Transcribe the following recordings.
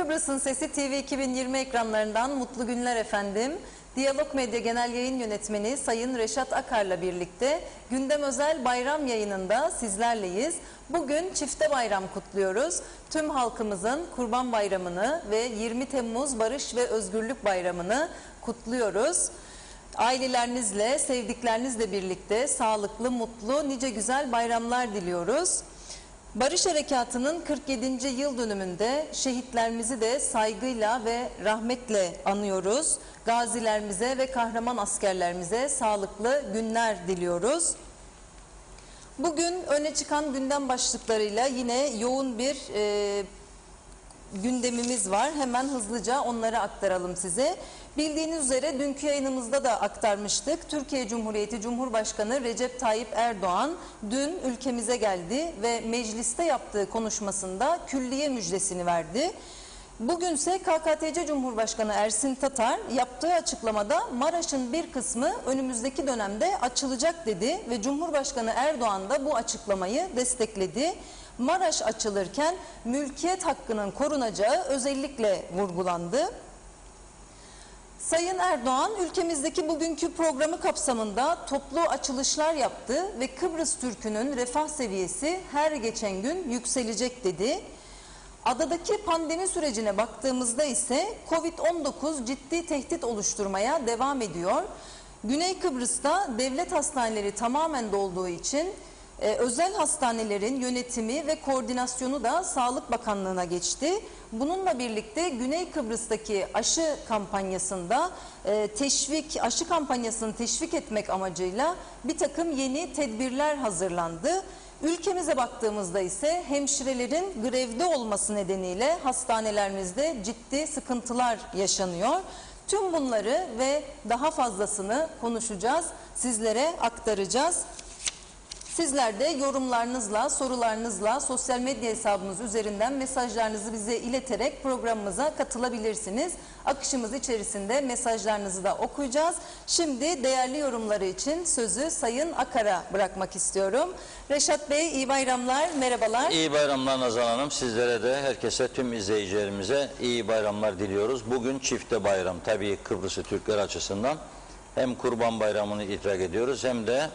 Kıbrıs'ın Sesi TV 2020 ekranlarından mutlu günler efendim. Diyalog Medya Genel Yayın Yönetmeni Sayın Reşat Akar'la birlikte gündem özel bayram yayınında sizlerleyiz. Bugün çifte bayram kutluyoruz. Tüm halkımızın Kurban Bayramı'nı ve 20 Temmuz Barış ve Özgürlük Bayramı'nı kutluyoruz. Ailelerinizle, sevdiklerinizle birlikte sağlıklı, mutlu, nice güzel bayramlar diliyoruz. Barış Harekatı'nın 47. yıl dönümünde şehitlerimizi de saygıyla ve rahmetle anıyoruz. Gazilerimize ve kahraman askerlerimize sağlıklı günler diliyoruz. Bugün öne çıkan gündem başlıklarıyla yine yoğun bir gündemimiz var. Hemen hızlıca onları aktaralım size. Bildiğiniz üzere dünkü yayınımızda da aktarmıştık. Türkiye Cumhuriyeti Cumhurbaşkanı Recep Tayyip Erdoğan dün ülkemize geldi ve mecliste yaptığı konuşmasında külliye müjdesini verdi. Bugünse KKTC Cumhurbaşkanı Ersin Tatar yaptığı açıklamada Maraş'ın bir kısmı önümüzdeki dönemde açılacak dedi ve Cumhurbaşkanı Erdoğan da bu açıklamayı destekledi. Maraş açılırken mülkiyet hakkının korunacağı özellikle vurgulandı. Sayın Erdoğan ülkemizdeki bugünkü programı kapsamında toplu açılışlar yaptı ve Kıbrıs Türk'ünün refah seviyesi her geçen gün yükselecek dedi. Adadaki pandemi sürecine baktığımızda ise Covid-19 ciddi tehdit oluşturmaya devam ediyor. Güney Kıbrıs'ta devlet hastaneleri tamamen dolduğu için özel hastanelerin yönetimi ve koordinasyonu da Sağlık Bakanlığı'na geçti. Bununla birlikte Güney Kıbrıs'taki aşı kampanyasında aşı kampanyasını teşvik etmek amacıyla bir takım yeni tedbirler hazırlandı. Ülkemize baktığımızda ise hemşirelerin grevde olması nedeniyle hastanelerimizde ciddi sıkıntılar yaşanıyor. Tüm bunları ve daha fazlasını konuşacağız, sizlere aktaracağız. Sizler de yorumlarınızla, sorularınızla sosyal medya hesabımız üzerinden mesajlarınızı bize ileterek programımıza katılabilirsiniz. Akışımız içerisinde mesajlarınızı da okuyacağız. Şimdi değerli yorumları için sözü Sayın Akar'a bırakmak istiyorum. Reşat Bey, iyi bayramlar, merhabalar. İyi bayramlar Nazan Hanım. Sizlere de, herkese, tüm izleyicilerimize iyi bayramlar diliyoruz. Bugün çifte bayram. Tabii Kıbrıs'ı Türkler açısından hem Kurban Bayramı'nı idrak ediyoruz hem de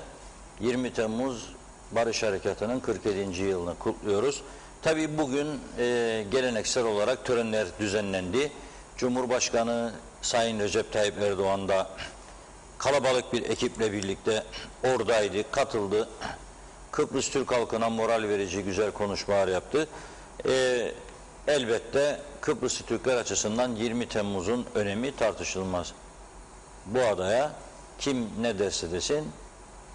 20 Temmuz Barış Harekatı'nın 47. yılını kutluyoruz. Tabii bugün geleneksel olarak törenler düzenlendi. Cumhurbaşkanı Sayın Recep Tayyip Erdoğan da kalabalık bir ekiple birlikte oradaydı, katıldı. Kıbrıs Türk halkına moral verici güzel konuşmalar yaptı. Elbette Kıbrıs Türkler açısından 20 Temmuz'un önemi tartışılmaz. Bu adaya kim ne derse desin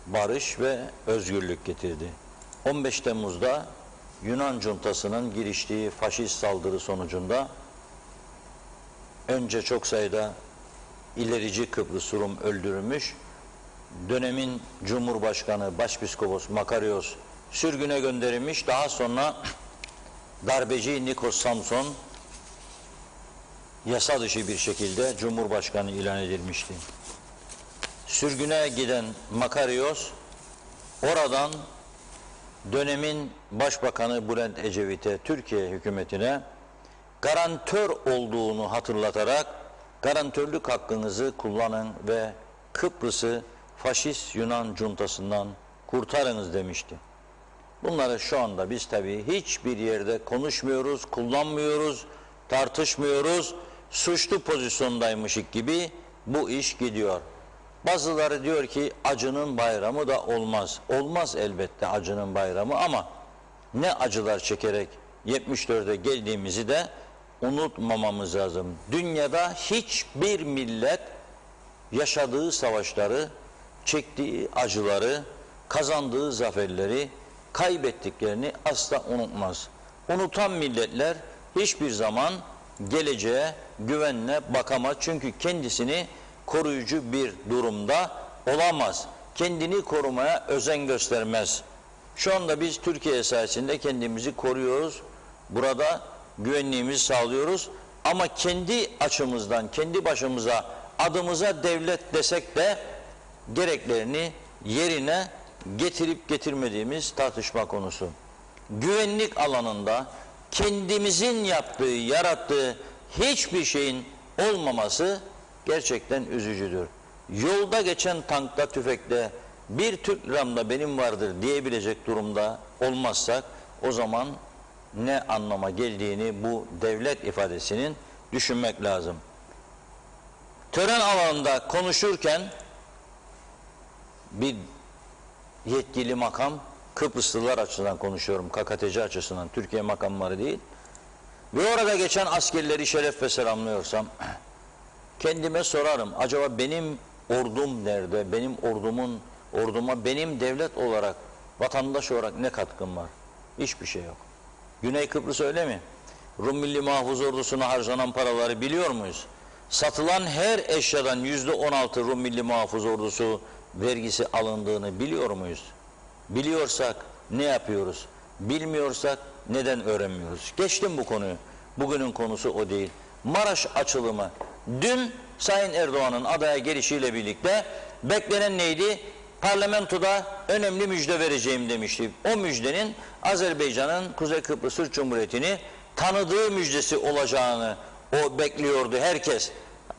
barış ve özgürlük getirdi. 15 Temmuz'da Yunan cuntasının giriştiği faşist saldırı sonucunda önce çok sayıda ilerici Kıbrıs Rum öldürülmüş, dönemin Cumhurbaşkanı Başpiskopos Makarios sürgüne gönderilmiş, daha sonra darbeci Nikos Samson yasa dışı bir şekilde Cumhurbaşkanı ilan edilmişti. Sürgüne giden Makarios oradan dönemin Başbakanı Bülent Ecevit'e, Türkiye hükümetine garantör olduğunu hatırlatarak garantörlük hakkınızı kullanın ve Kıbrıs'ı faşist Yunan cuntasından kurtarınız demişti. Bunları şu anda biz tabii hiçbir yerde konuşmuyoruz, kullanmıyoruz, tartışmıyoruz. Suçlu pozisyondaymışık gibi bu iş gidiyor. Bazıları diyor ki acının bayramı da olmaz. Olmaz elbette acının bayramı ama ne acılar çekerek 74'e geldiğimizi de unutmamamız lazım. Dünyada hiçbir millet yaşadığı savaşları, çektiği acıları, kazandığı zaferleri, kaybettiklerini asla unutmaz. Unutan milletler hiçbir zaman geleceğe güvenle bakamaz. Çünkü kendisini koruyucu bir durumda olamaz. Kendini korumaya özen göstermez. Şu anda biz Türkiye sayesinde kendimizi koruyoruz. Burada güvenliğimizi sağlıyoruz. Ama kendi açımızdan, kendi başımıza, adımıza devlet desek de gereklerini yerine getirip getirmediğimiz tartışma konusu. Güvenlik alanında kendimizin yaptığı, yarattığı hiçbir şeyin olmaması gerçekten üzücüdür. Yolda geçen tankta, tüfekte bir Türk liramda benim vardır diyebilecek durumda olmazsak o zaman ne anlama geldiğini bu devlet ifadesinin düşünmek lazım. Tören alanında konuşurken bir yetkili makam, Kıbrıslılar açısından konuşuyorum, KKTC açısından, Türkiye makamları değil, ve orada geçen askerleri şeref ve selamlıyorsam kendime sorarım, acaba benim ordum nerede, benim orduma benim devlet olarak, vatandaş olarak ne katkım var? Hiçbir şey yok. Güney Kıbrıs öyle mi? Rum Milli Mahfuz Ordusu'na harcanan paraları biliyor muyuz? Satılan her eşyadan %16 Rum Milli Mahfuz Ordusu vergisi alındığını biliyor muyuz? Biliyorsak ne yapıyoruz? Bilmiyorsak neden öğrenmiyoruz? Geçtim bu konuyu. Bugünün konusu o değil. Maraş açılımı. Dün Sayın Erdoğan'ın adaya gelişiyle birlikte beklenen neydi? Parlamentoda önemli müjde vereceğim demişti. O müjdenin Azerbaycan'ın Kuzey Kıbrıs Türk Cumhuriyeti'ni tanıdığı müjdesi olacağını o bekliyordu herkes.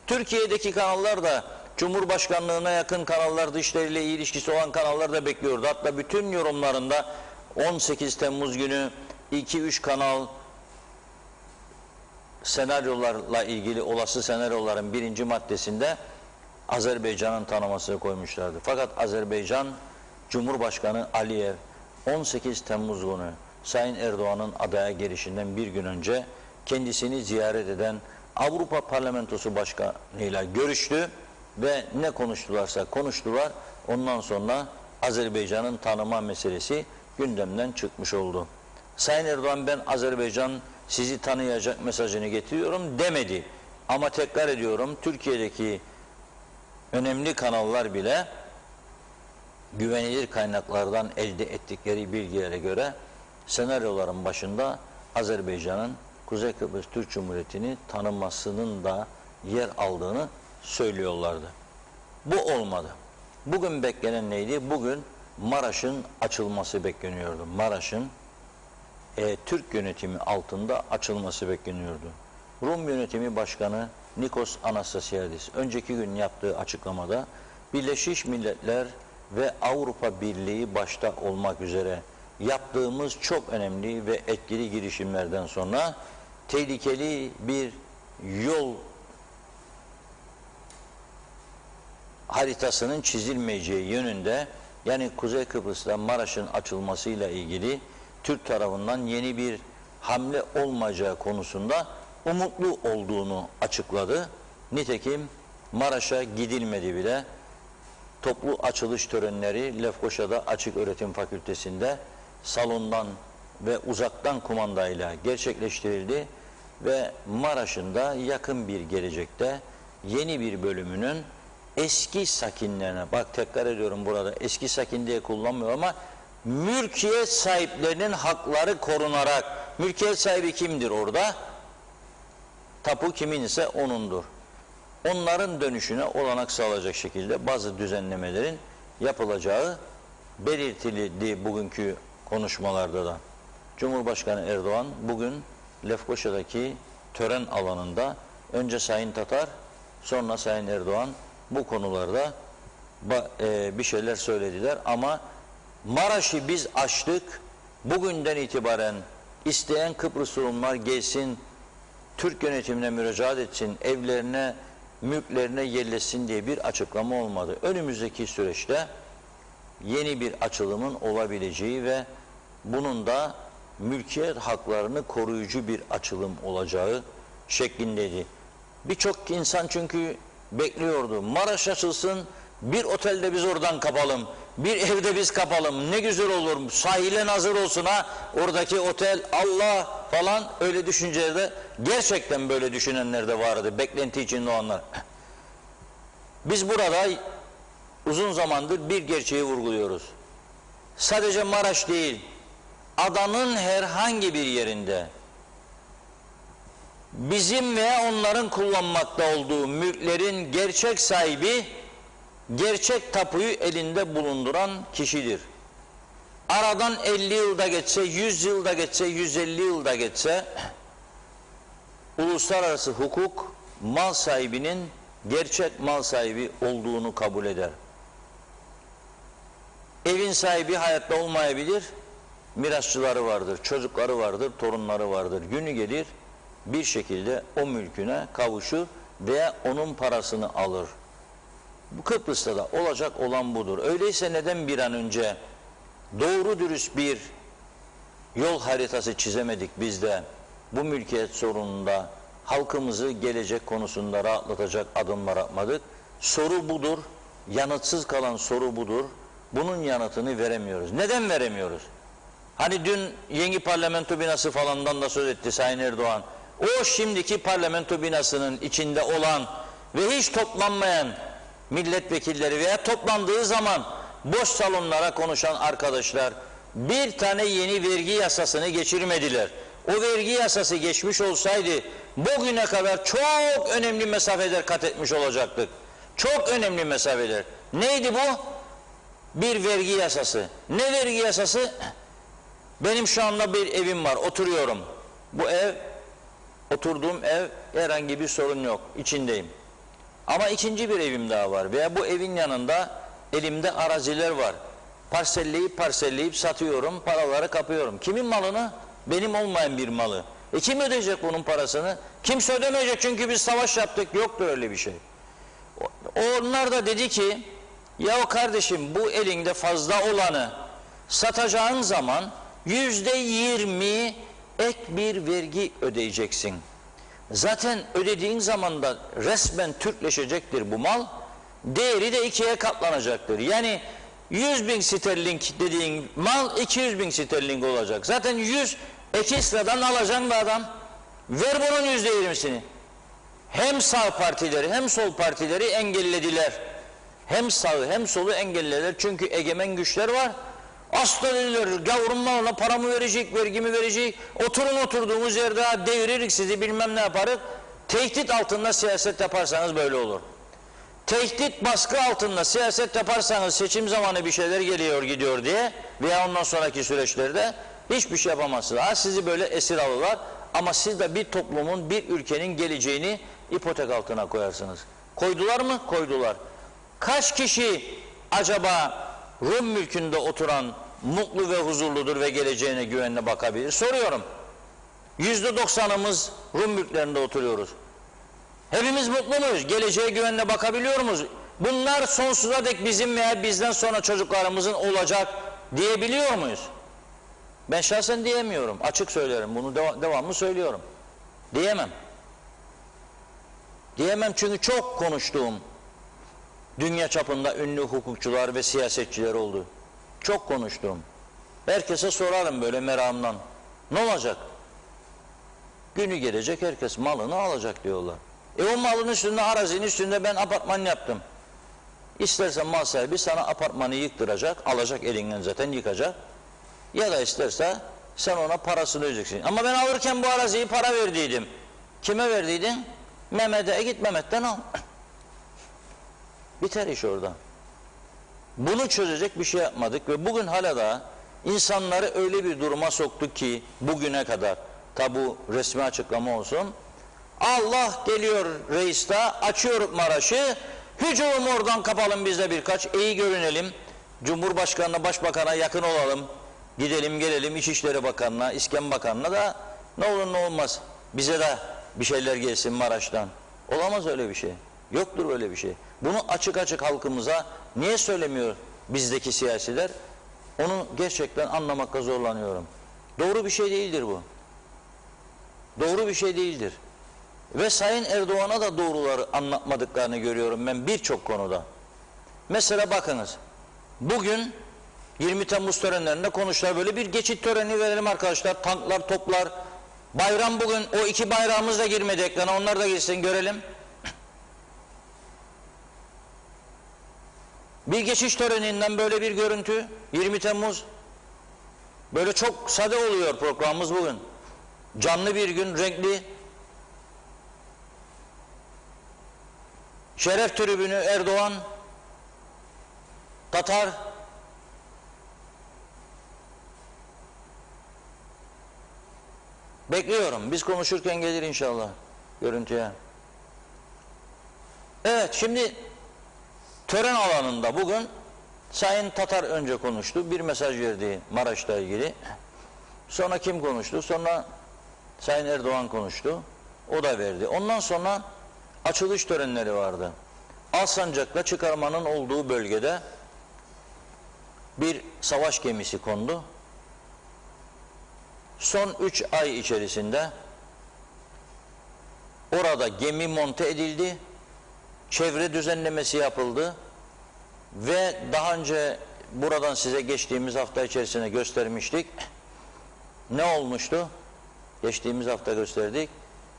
Türkiye'deki kanallar da, Cumhurbaşkanlığına yakın kanallar, dışişleriyle iyi ilişkisi olan kanallar da bekliyordu. Hatta bütün yorumlarında 18 Temmuz günü 2-3 kanal senaryolarla ilgili olası senaryoların birinci maddesinde Azerbaycan'ın tanımasını koymuşlardı. Fakat Azerbaycan Cumhurbaşkanı Aliyev 18 Temmuz günü Sayın Erdoğan'ın adaya gelişinden bir gün önce kendisini ziyaret eden Avrupa Parlamentosu Başkanı'yla görüştü ve ne konuştularsa konuştular. Ondan sonra Azerbaycan'ın tanıma meselesi gündemden çıkmış oldu. Sayın Erdoğan ben Azerbaycan sizi tanıyacak mesajını getiriyorum demedi. Ama tekrar ediyorum, Türkiye'deki önemli kanallar bile güvenilir kaynaklardan elde ettikleri bilgilere göre senaryoların başında Azerbaycan'ın Kuzey Kıbrıs Türk Cumhuriyeti'ni tanımasının da yer aldığını söylüyorlardı. Bu olmadı. Bugün beklenen neydi? Bugün Maraş'ın açılması bekleniyordu. Maraş'ın Türk yönetimi altında açılması bekleniyordu. Rum yönetimi başkanı Nikos Anastasiadis önceki gün yaptığı açıklamada Birleşmiş Milletler ve Avrupa Birliği başta olmak üzere yaptığımız çok önemli ve etkili girişimlerden sonra tehlikeli bir yol haritasının çizilmeyeceği yönünde, yani Kuzey Kıbrıs'ta Maraş'ın açılmasıyla ilgili Türk tarafından yeni bir hamle olmayacağı konusunda umutlu olduğunu açıkladı. Nitekim Maraş'a gidilmedi bile. Toplu açılış törenleri Lefkoşa'da Açık Öğretim Fakültesi'nde salondan ve uzaktan kumandayla gerçekleştirildi ve Maraş'ın da yakın bir gelecekte yeni bir bölümünün eski sakinlerine, bak tekrar ediyorum burada eski sakin diye kullanmıyor ama mülkiyet sahiplerinin hakları korunarak, mülkiyet sahibi kimdir orada? Tapu kimin ise onundur. Onların dönüşüne olanak sağlayacak şekilde bazı düzenlemelerin yapılacağı belirtildi bugünkü konuşmalarda da. Cumhurbaşkanı Erdoğan bugün Lefkoşa'daki tören alanında önce Sayın Tatar, sonra Sayın Erdoğan bu konularda bir şeyler söylediler ama Maraş'ı biz açtık, bugünden itibaren isteyen Kıbrıs Rumlar gelsin, Türk yönetimine müracaat etsin, evlerine, mülklerine yerleşsin diye bir açıklama olmadı. Önümüzdeki süreçte yeni bir açılımın olabileceği ve bunun da mülkiyet haklarını koruyucu bir açılım olacağı şeklindeydi. Birçok insan çünkü bekliyordu. Maraş açılsın, bir otelde biz oradan kapalım, bir evde biz kapalım, ne güzel olur, sahile nazır olsun ha, oradaki otel, Allah falan, öyle düşüncelerde gerçekten böyle düşünenler de vardı, beklenti içinde olanlar. Biz burada uzun zamandır bir gerçeği vurguluyoruz. Sadece Maraş değil, adanın herhangi bir yerinde bizim veya onların kullanmakta olduğu mülklerin gerçek sahibi, gerçek tapuyu elinde bulunduran kişidir. aradan 50 yılda geçse, 100 yılda geçse, 150 yılda geçse, uluslararası hukuk mal sahibinin gerçek mal sahibi olduğunu kabul eder. Evin sahibi hayatta olmayabilir, mirasçıları vardır, çocukları vardır, torunları vardır. Günü gelir bir şekilde o mülküne kavuşur veya onun parasını alır. Bu Kıbrıs'ta da olacak olan budur. Öyleyse neden bir an önce doğru dürüst bir yol haritası çizemedik biz de bu mülkiyet sorununda halkımızı gelecek konusunda rahatlatacak adımlar atmadık? Soru budur, yanıtsız kalan soru budur. Bunun yanıtını veremiyoruz. Neden veremiyoruz? Hani dün yeni parlamento binası falandan da söz etti Sayın Erdoğan. O şimdiki parlamento binasının içinde olan ve hiç toplanmayan milletvekilleri veya toplandığı zaman boş salonlara konuşan arkadaşlar bir tane yeni vergi yasasını geçirmediler. O vergi yasası geçmiş olsaydı bugüne kadar çok önemli mesafeler kat etmiş olacaktık. Çok önemli mesafeler. Neydi bu? Bir vergi yasası. Ne vergi yasası? Benim şu anda bir evim var, oturuyorum. Bu ev, oturduğum ev herhangi bir sorun yok, içindeyim. Ama ikinci bir evim daha var veya bu evin yanında elimde araziler var. Parselleyip satıyorum, paraları kapıyorum. Kimin malını? Benim olmayan bir malı. Kim ödeyecek bunun parasını? Kimse ödemeyecek çünkü biz savaş yaptık, yoktur öyle bir şey. Onlar da dedi ki, ya kardeşim bu elinde fazla olanı satacağın zaman %20 ek bir vergi ödeyeceksin. Zaten ödediğin zaman da resmen Türkleşecektir bu mal. Değeri de ikiye katlanacaktır. Yani 100.000 sterling dediğin mal 200.000 sterling olacak. Zaten 100 iki sıradan alacaksın bir adam. Ver bunun %20'sini. Hem sağ partileri hem sol partileri engellediler. Hem sağı hem solu engellediler. Çünkü egemen güçler var. Asla dediler, gavurun malına paramı verecek, vergimi verecek, oturun oturduğumuz yerde deviririk sizi, bilmem ne yaparız. Tehdit altında siyaset yaparsanız böyle olur. Tehdit baskı altında siyaset yaparsanız seçim zamanı bir şeyler geliyor gidiyor diye veya ondan sonraki süreçlerde hiçbir şey yapamazsınız. Sizi böyle esir alırlar ama siz de bir toplumun, bir ülkenin geleceğini ipotek altına koyarsınız. Koydular mı? Koydular. Kaç kişi acaba Rum mülkünde oturan mutlu ve huzurludur ve geleceğine güvenle bakabilir? Soruyorum. %90'ımız Rum mülklerinde oturuyoruz. Hepimiz mutlu muyuz? Geleceğe güvenle bakabiliyor muyuz? Bunlar sonsuza dek bizim veya bizden sonra çocuklarımızın olacak diyebiliyor muyuz? Ben şahsen diyemiyorum. Açık söylerim. Bunu devamlı söylüyorum. Diyemem. Diyemem çünkü çok konuştuğum dünya çapında ünlü hukukçular ve siyasetçiler oldu. Çok konuştum. Herkese sorarım böyle meramdan. Ne olacak? Günü gelecek herkes malını alacak diyorlar. O malın üstünde, arazinin üstünde ben apartman yaptım. İstersen mal sahibi sana apartmanı yıktıracak, alacak elinden zaten yıkacak. Ya da isterse sen ona parasını ödeyeceksin. Ama ben alırken bu araziyi para verdiydim. Kime verdiydin? Mehmet'e git Mehmet'ten al. Biter iş orada. Bunu çözecek bir şey yapmadık ve bugün hala da insanları öyle bir duruma soktuk ki bugüne kadar, tabi bu resmi açıklama olsun, Allah geliyor reis de açıyor Maraş'ı, hücum oradan kapalım biz de birkaç, iyi görünelim, Cumhurbaşkanı'na, Başbakan'a yakın olalım, gidelim gelelim İçişleri Bakanı'na, İskan Bakanı'na da ne olur ne olmaz bize de bir şeyler gelsin Maraş'tan. Olamaz öyle bir şey. Yoktur öyle bir şey. Bunu açık açık halkımıza niye söylemiyor bizdeki siyasiler? Onu gerçekten anlamakta zorlanıyorum. Doğru bir şey değildir bu. Doğru bir şey değildir. Ve Sayın Erdoğan'a da doğruları anlatmadıklarını görüyorum ben birçok konuda. Mesela bakınız, bugün 20 Temmuz törenlerinde konuştular, böyle bir geçit töreni verelim arkadaşlar, tanklar, toplar, bayram bugün, o iki bayrağımız da girmedi ekrana, onlar da girsin görelim. Bir geçiş töreninden böyle bir görüntü, 20 Temmuz, böyle çok sade oluyor programımız bugün. Canlı bir gün, renkli. Şeref tribünü Erdoğan, Tatar, Bekliyorum. Biz konuşurken gelir inşallah görüntüye. Evet, şimdi tören alanında bugün Sayın Tatar önce konuştu. Bir mesaj verdi Maraş'la ilgili. Sonra kim konuştu? Sonra Sayın Erdoğan konuştu. O da verdi. Ondan sonra açılış törenleri vardı. Alsancak'la çıkarmanın olduğu bölgede bir savaş gemisi kondu. Son 3 ay içerisinde orada gemi monte edildi, çevre düzenlemesi yapıldı ve daha önce buradan size geçtiğimiz hafta içerisinde göstermiştik. Ne olmuştu? Geçtiğimiz hafta gösterdik.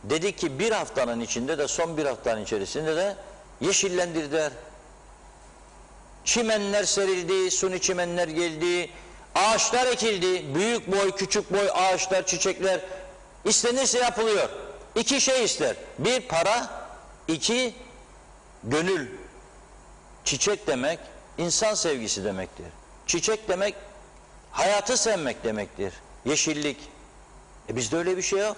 Dedik ki bir haftanın içinde de, son bir haftanın içerisinde de yeşillendirdiler. Çimenler serildi, suni çimenler geldi, ağaçlar ekildi, büyük boy, küçük boy ağaçlar, çiçekler istenirse yapılıyor. İki şey ister, bir para, iki gönül. Çiçek demek insan sevgisi demektir. Çiçek demek hayatı sevmek demektir. Yeşillik. Bizde öyle bir şey yok.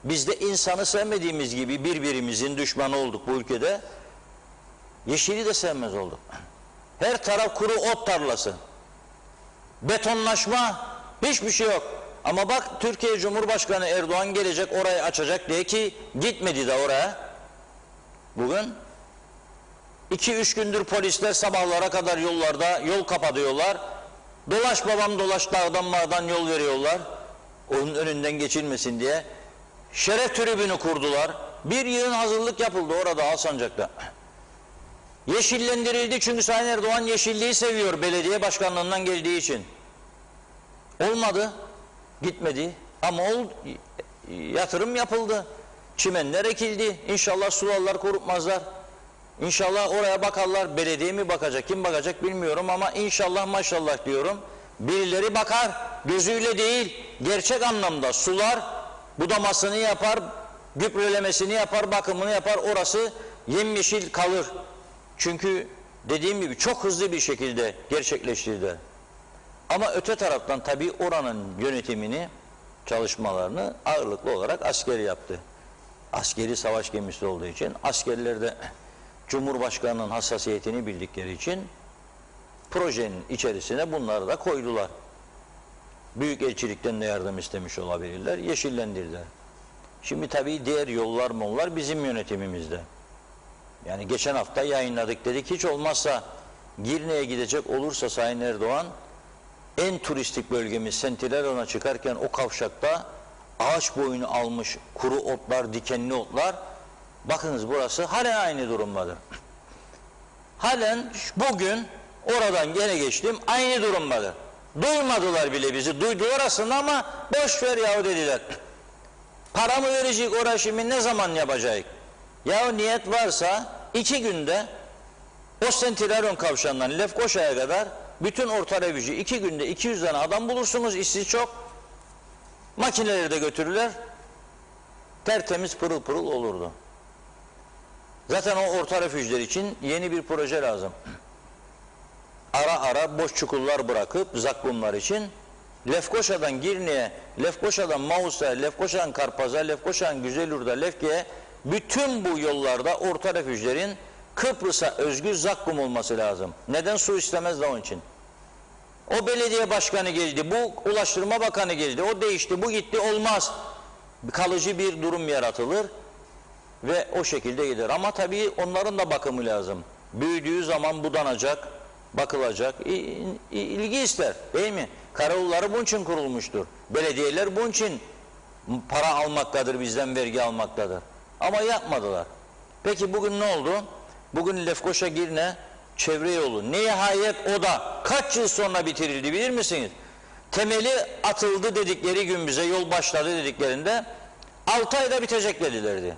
Bizde insanı sevmediğimiz gibi birbirimizin düşmanı olduk bu ülkede. Yeşili de sevmez olduk. Her taraf kuru ot tarlası. Betonlaşma, hiçbir şey yok. Ama bak, Türkiye Cumhurbaşkanı Erdoğan gelecek, orayı açacak diye ki gitmedi de oraya. Bugün 2-3 gündür polisler sabahlara kadar yollarda yol kapatıyorlar. Dolaş babam dolaş, dağdan mağdan yol veriyorlar. Onun önünden geçilmesin diye. Şeref tribünü kurdular. Bir yığın hazırlık yapıldı orada Alsancak'ta. Yeşillendirildi çünkü Sayın Erdoğan yeşilliği seviyor belediye başkanlığından geldiği için. Olmadı, gitmedi ama yatırım yapıldı. Çimenler ekildi. İnşallah sularlar kurutmazlar. İnşallah oraya bakarlar. Belediye mi bakacak, kim bakacak bilmiyorum ama inşallah maşallah diyorum. Birileri bakar, gözüyle değil, gerçek anlamda sular, budamasını yapar, gübrelemesini yapar, bakımını yapar, orası yemyeşil kalır. Çünkü dediğim gibi çok hızlı bir şekilde gerçekleştirdi. Ama öte taraftan tabii oranın yönetimini, çalışmalarını ağırlıklı olarak asker yaptı. Askeri savaş gemisi olduğu için, askerler de Cumhurbaşkanı'nın hassasiyetini bildikleri için projenin içerisine bunları da koydular. Büyükelçilikten de yardım istemiş olabilirler, yeşillendirdiler. Şimdi tabii diğer yollar mollar bizim yönetimimizde. Yani geçen hafta yayınladık, dedik hiç olmazsa Girne'ye gidecek olursa Sayın Erdoğan, en turistik bölgemiz Sentileron'a çıkarken o kavşakta ağaç boyunu almış kuru otlar, dikenli otlar, bakınız burası halen aynı durumdadır. Halen bugün oradan gene geçtim, aynı durumdadır. Duymadılar bile bizi, duydular aslında ama boş ver yahu dediler. Para mı verecek oraya, şimdi ne zaman yapacak? Yahu niyet varsa 2 günde o Sentileron kavşağından Lefkoşa'ya kadar bütün Orta Refüji 2 günde 200 tane adam bulursunuz, işsiz çok. Makineleri de götürürler, tertemiz pırıl pırıl olurdu. Zaten o Orta Refüjler için yeni bir proje lazım. Ara ara boş çukurlar bırakıp zakkumlar için Lefkoşa'dan Girne'ye, Lefkoşa'dan Maus'a, Lefkoşa'dan Karpaz'a, Lefkoşa'dan Güzelur'da, Lefke'ye, bütün bu yollarda Orta Refüjlerin Kıbrıs'a özgü zakkum olması lazım. Neden? Su istemez de onun için. O belediye başkanı geldi, bu Ulaştırma Bakanı geldi, o değişti, bu gitti, olmaz. Kalıcı bir durum yaratılır ve o şekilde gider. Ama tabii onların da bakımı lazım. Büyüdüğü zaman budanacak, bakılacak, ilgi ister, değil mi? Karayolları bunun için kurulmuştur. Belediyeler bunun için para almaktadır, bizden vergi almaktadır. Ama yapmadılar. Peki bugün ne oldu? Bugün Lefkoşa Girne çevre yolu, nihayet o da kaç yıl sonra bitirildi bilir misiniz? Temeli atıldı dedikleri gün, bize yol başladı dediklerinde 6 ayda bitecek dedilerdi.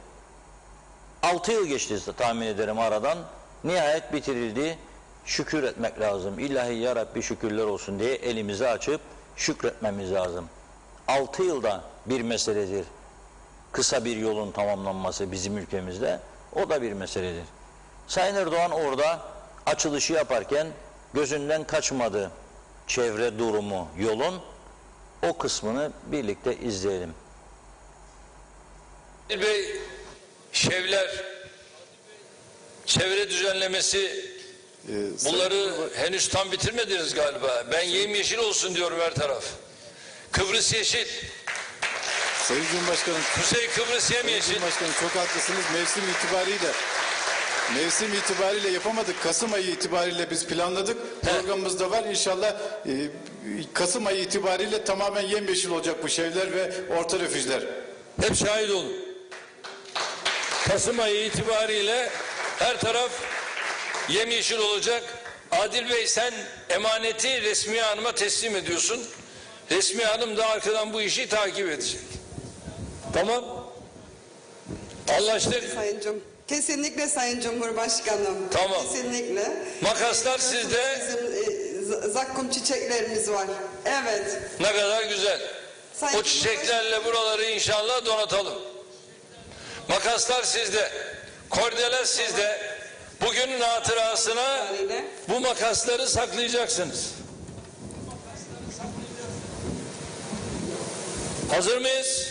6 yıl geçti tahmin ederim aradan, nihayet bitirildi. Şükür etmek lazım. İlahi ya Rabbi şükürler olsun diye elimizi açıp şükretmemiz lazım. 6 yılda bir meseledir kısa bir yolun tamamlanması bizim ülkemizde, o da bir meseledir. Sayın Erdoğan orada açılışı yaparken gözünden kaçmadı çevre durumu, yolun o kısmını birlikte izleyelim. Bey, şevler, çevre düzenlemesi, bunları henüz tam bitirmediniz galiba. Ben yemyeşil olsun diyorum her taraf. Kıbrıs yeşil. Sayın Cumhurbaşkanım, Kuzey Kıbrıs yemyeşil. Cumhurbaşkanım çok haklısınız. Mevsim itibariyle yapamadık. Kasım ayı itibariyle biz planladık. Programımızda var. İnşallah Kasım ayı itibariyle tamamen yemyeşil olacak bu şevler ve orta refüjler. Hep şahit olun. Kasım ayı itibariyle her taraf yemyeşil olacak. Adil Bey, sen emaneti Resmiye Hanım'a teslim ediyorsun. Resmiye Hanım da arkadan bu işi takip edecek. Tamam. Anlaştık. Kesinlikle Sayın Cumhurbaşkanım. Tamam. Kesinlikle. Makaslar sizde. Bizim zakkum çiçeklerimiz var. Evet. Ne kadar güzel. Sayın O çiçeklerle buraları inşallah donatalım. Makaslar sizde. Kordelen sizde. Bugünün hatırasına bu makasları saklayacaksınız. Hazır mıyız?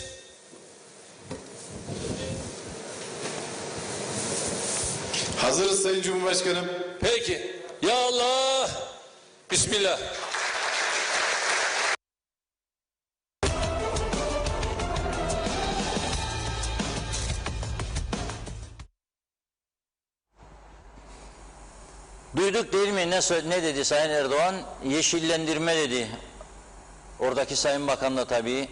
Hazırız Sayın Cumhurbaşkanım. Peki. Ya Allah. Bismillah. Duyduk değil mi? Ne dedi Sayın Erdoğan? Yeşillendirme dedi. Oradaki Sayın Bakan da tabii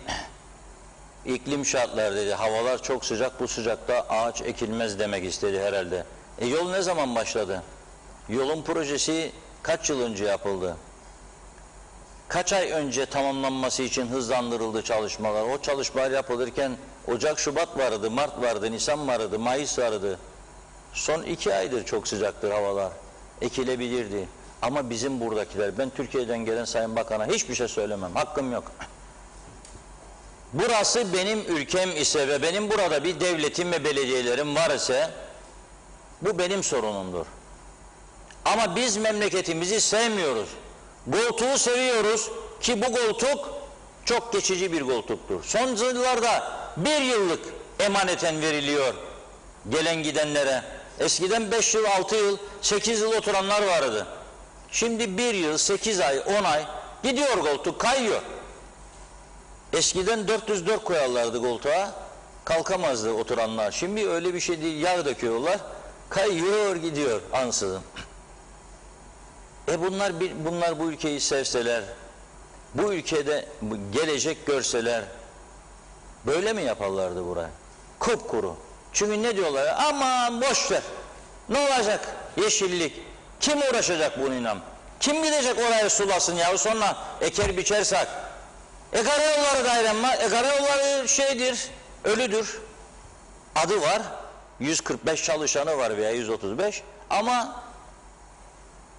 iklim şartları dedi. Havalar çok sıcak, bu sıcakta ağaç ekilmez demek istedi herhalde. Yol ne zaman başladı? Yolun projesi kaç yıl önce yapıldı? Kaç ay önce tamamlanması için hızlandırıldı çalışmalar? O çalışmalar yapılırken Ocak, Şubat vardı, Mart vardı, Nisan vardı, Mayıs vardı. Son 2 aydır çok sıcaktır havalar. Ekilebilirdi. Ama bizim buradakiler, ben Türkiye'den gelen Sayın Bakan'a hiçbir şey söylemem, hakkım yok. Burası benim ülkem ise ve benim burada bir devletim ve belediyelerim var ise bu benim sorunumdur. Ama biz memleketimizi sevmiyoruz. Koltuğu seviyoruz ki bu koltuk çok geçici bir koltuktur. Son yıllarda 1 yıllık emaneten veriliyor gelen gidenlere. Eskiden 5 yıl, 6 yıl, 8 yıl oturanlar vardı. Şimdi 1 yıl, 8 ay, 10 ay gidiyor koltuk, kayıyor. Eskiden 404 koyarlardı koltuğa, kalkamazdı oturanlar. Şimdi öyle bir şey değil, yağ döküyorlar, kayıyor gidiyor ansızın. Bunlar bu ülkeyi sevseler, bu ülkede gelecek görseler, böyle mi yaparlardı buraya? Kupkuru. Çünkü ne diyorlar? Aman boş ver. Ne olacak? Yeşillik. Kim uğraşacak bununla? Kim gidecek oraya sulasın ya? Sonra eker biçersek. Karayolları dairem var. Karayolları şeydir, ölüdür. Adı var. 145 çalışanı var veya 135. Ama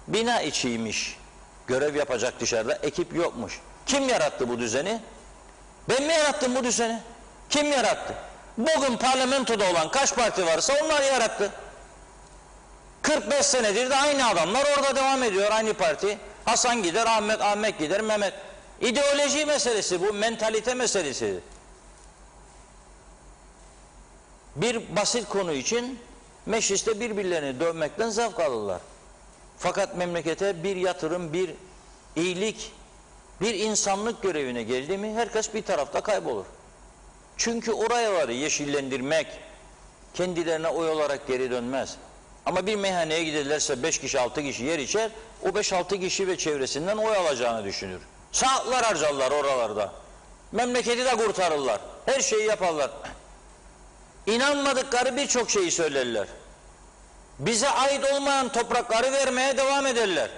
bina içiymiş. Görev yapacak dışarıda. Ekip yokmuş. Kim yarattı bu düzeni? Ben mi yarattım bu düzeni? Kim yarattı? Bugün parlamentoda olan kaç parti varsa onlar yarattı. 45 senedir de aynı adamlar orada devam ediyor, aynı parti. Hasan gider, Ahmet gider, Mehmet. İdeoloji meselesi bu, mentalite meselesi. Bir basit konu için mecliste birbirlerini dövmekten zevk alırlar. Fakat memlekete bir yatırım, bir iyilik, bir insanlık görevine geldi mi herkes bir tarafta kaybolur. Çünkü oraları yeşillendirmek kendilerine oy olarak geri dönmez. Ama bir meyhaneye giderlerse 5 kişi 6 kişi yer içer, o 5-6 kişi ve çevresinden oy alacağını düşünür. Saatler harcarlar oralarda. Memleketi de kurtarırlar. Her şeyi yaparlar. İnanmadıkları birçok şeyi söylerler. Bize ait olmayan toprakları vermeye devam ederler.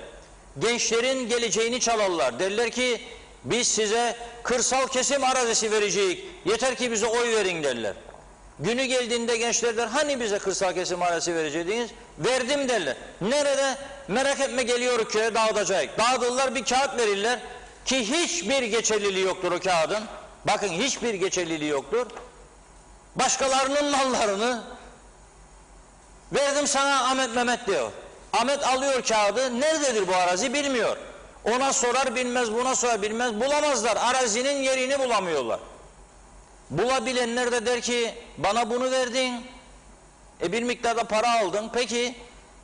Gençlerin geleceğini çalarlar. Derler ki biz size kırsal kesim arazisi vereceğiz. Yeter ki bize oy verin derler. Günü geldiğinde gençler der hani bize kırsal kesim arazisi vereceğiniz? Verdim derler. Nerede? Merak etme geliyor köye dağıtacak. Dağıtırlar bir kağıt verirler ki hiçbir geçerliliği yoktur o kağıdın. Bakın hiçbir geçerliliği yoktur. Başkalarının mallarını verdim sana Ahmet Mehmet diyor. Ahmet alıyor kağıdı, nerededir bu arazi bilmiyor. Ona sorar bilmez, buna sorar bilmez, bulamazlar. Arazinin yerini bulamıyorlar. Bulabilenler de der ki bana bunu verdin, bir miktarda para aldın, peki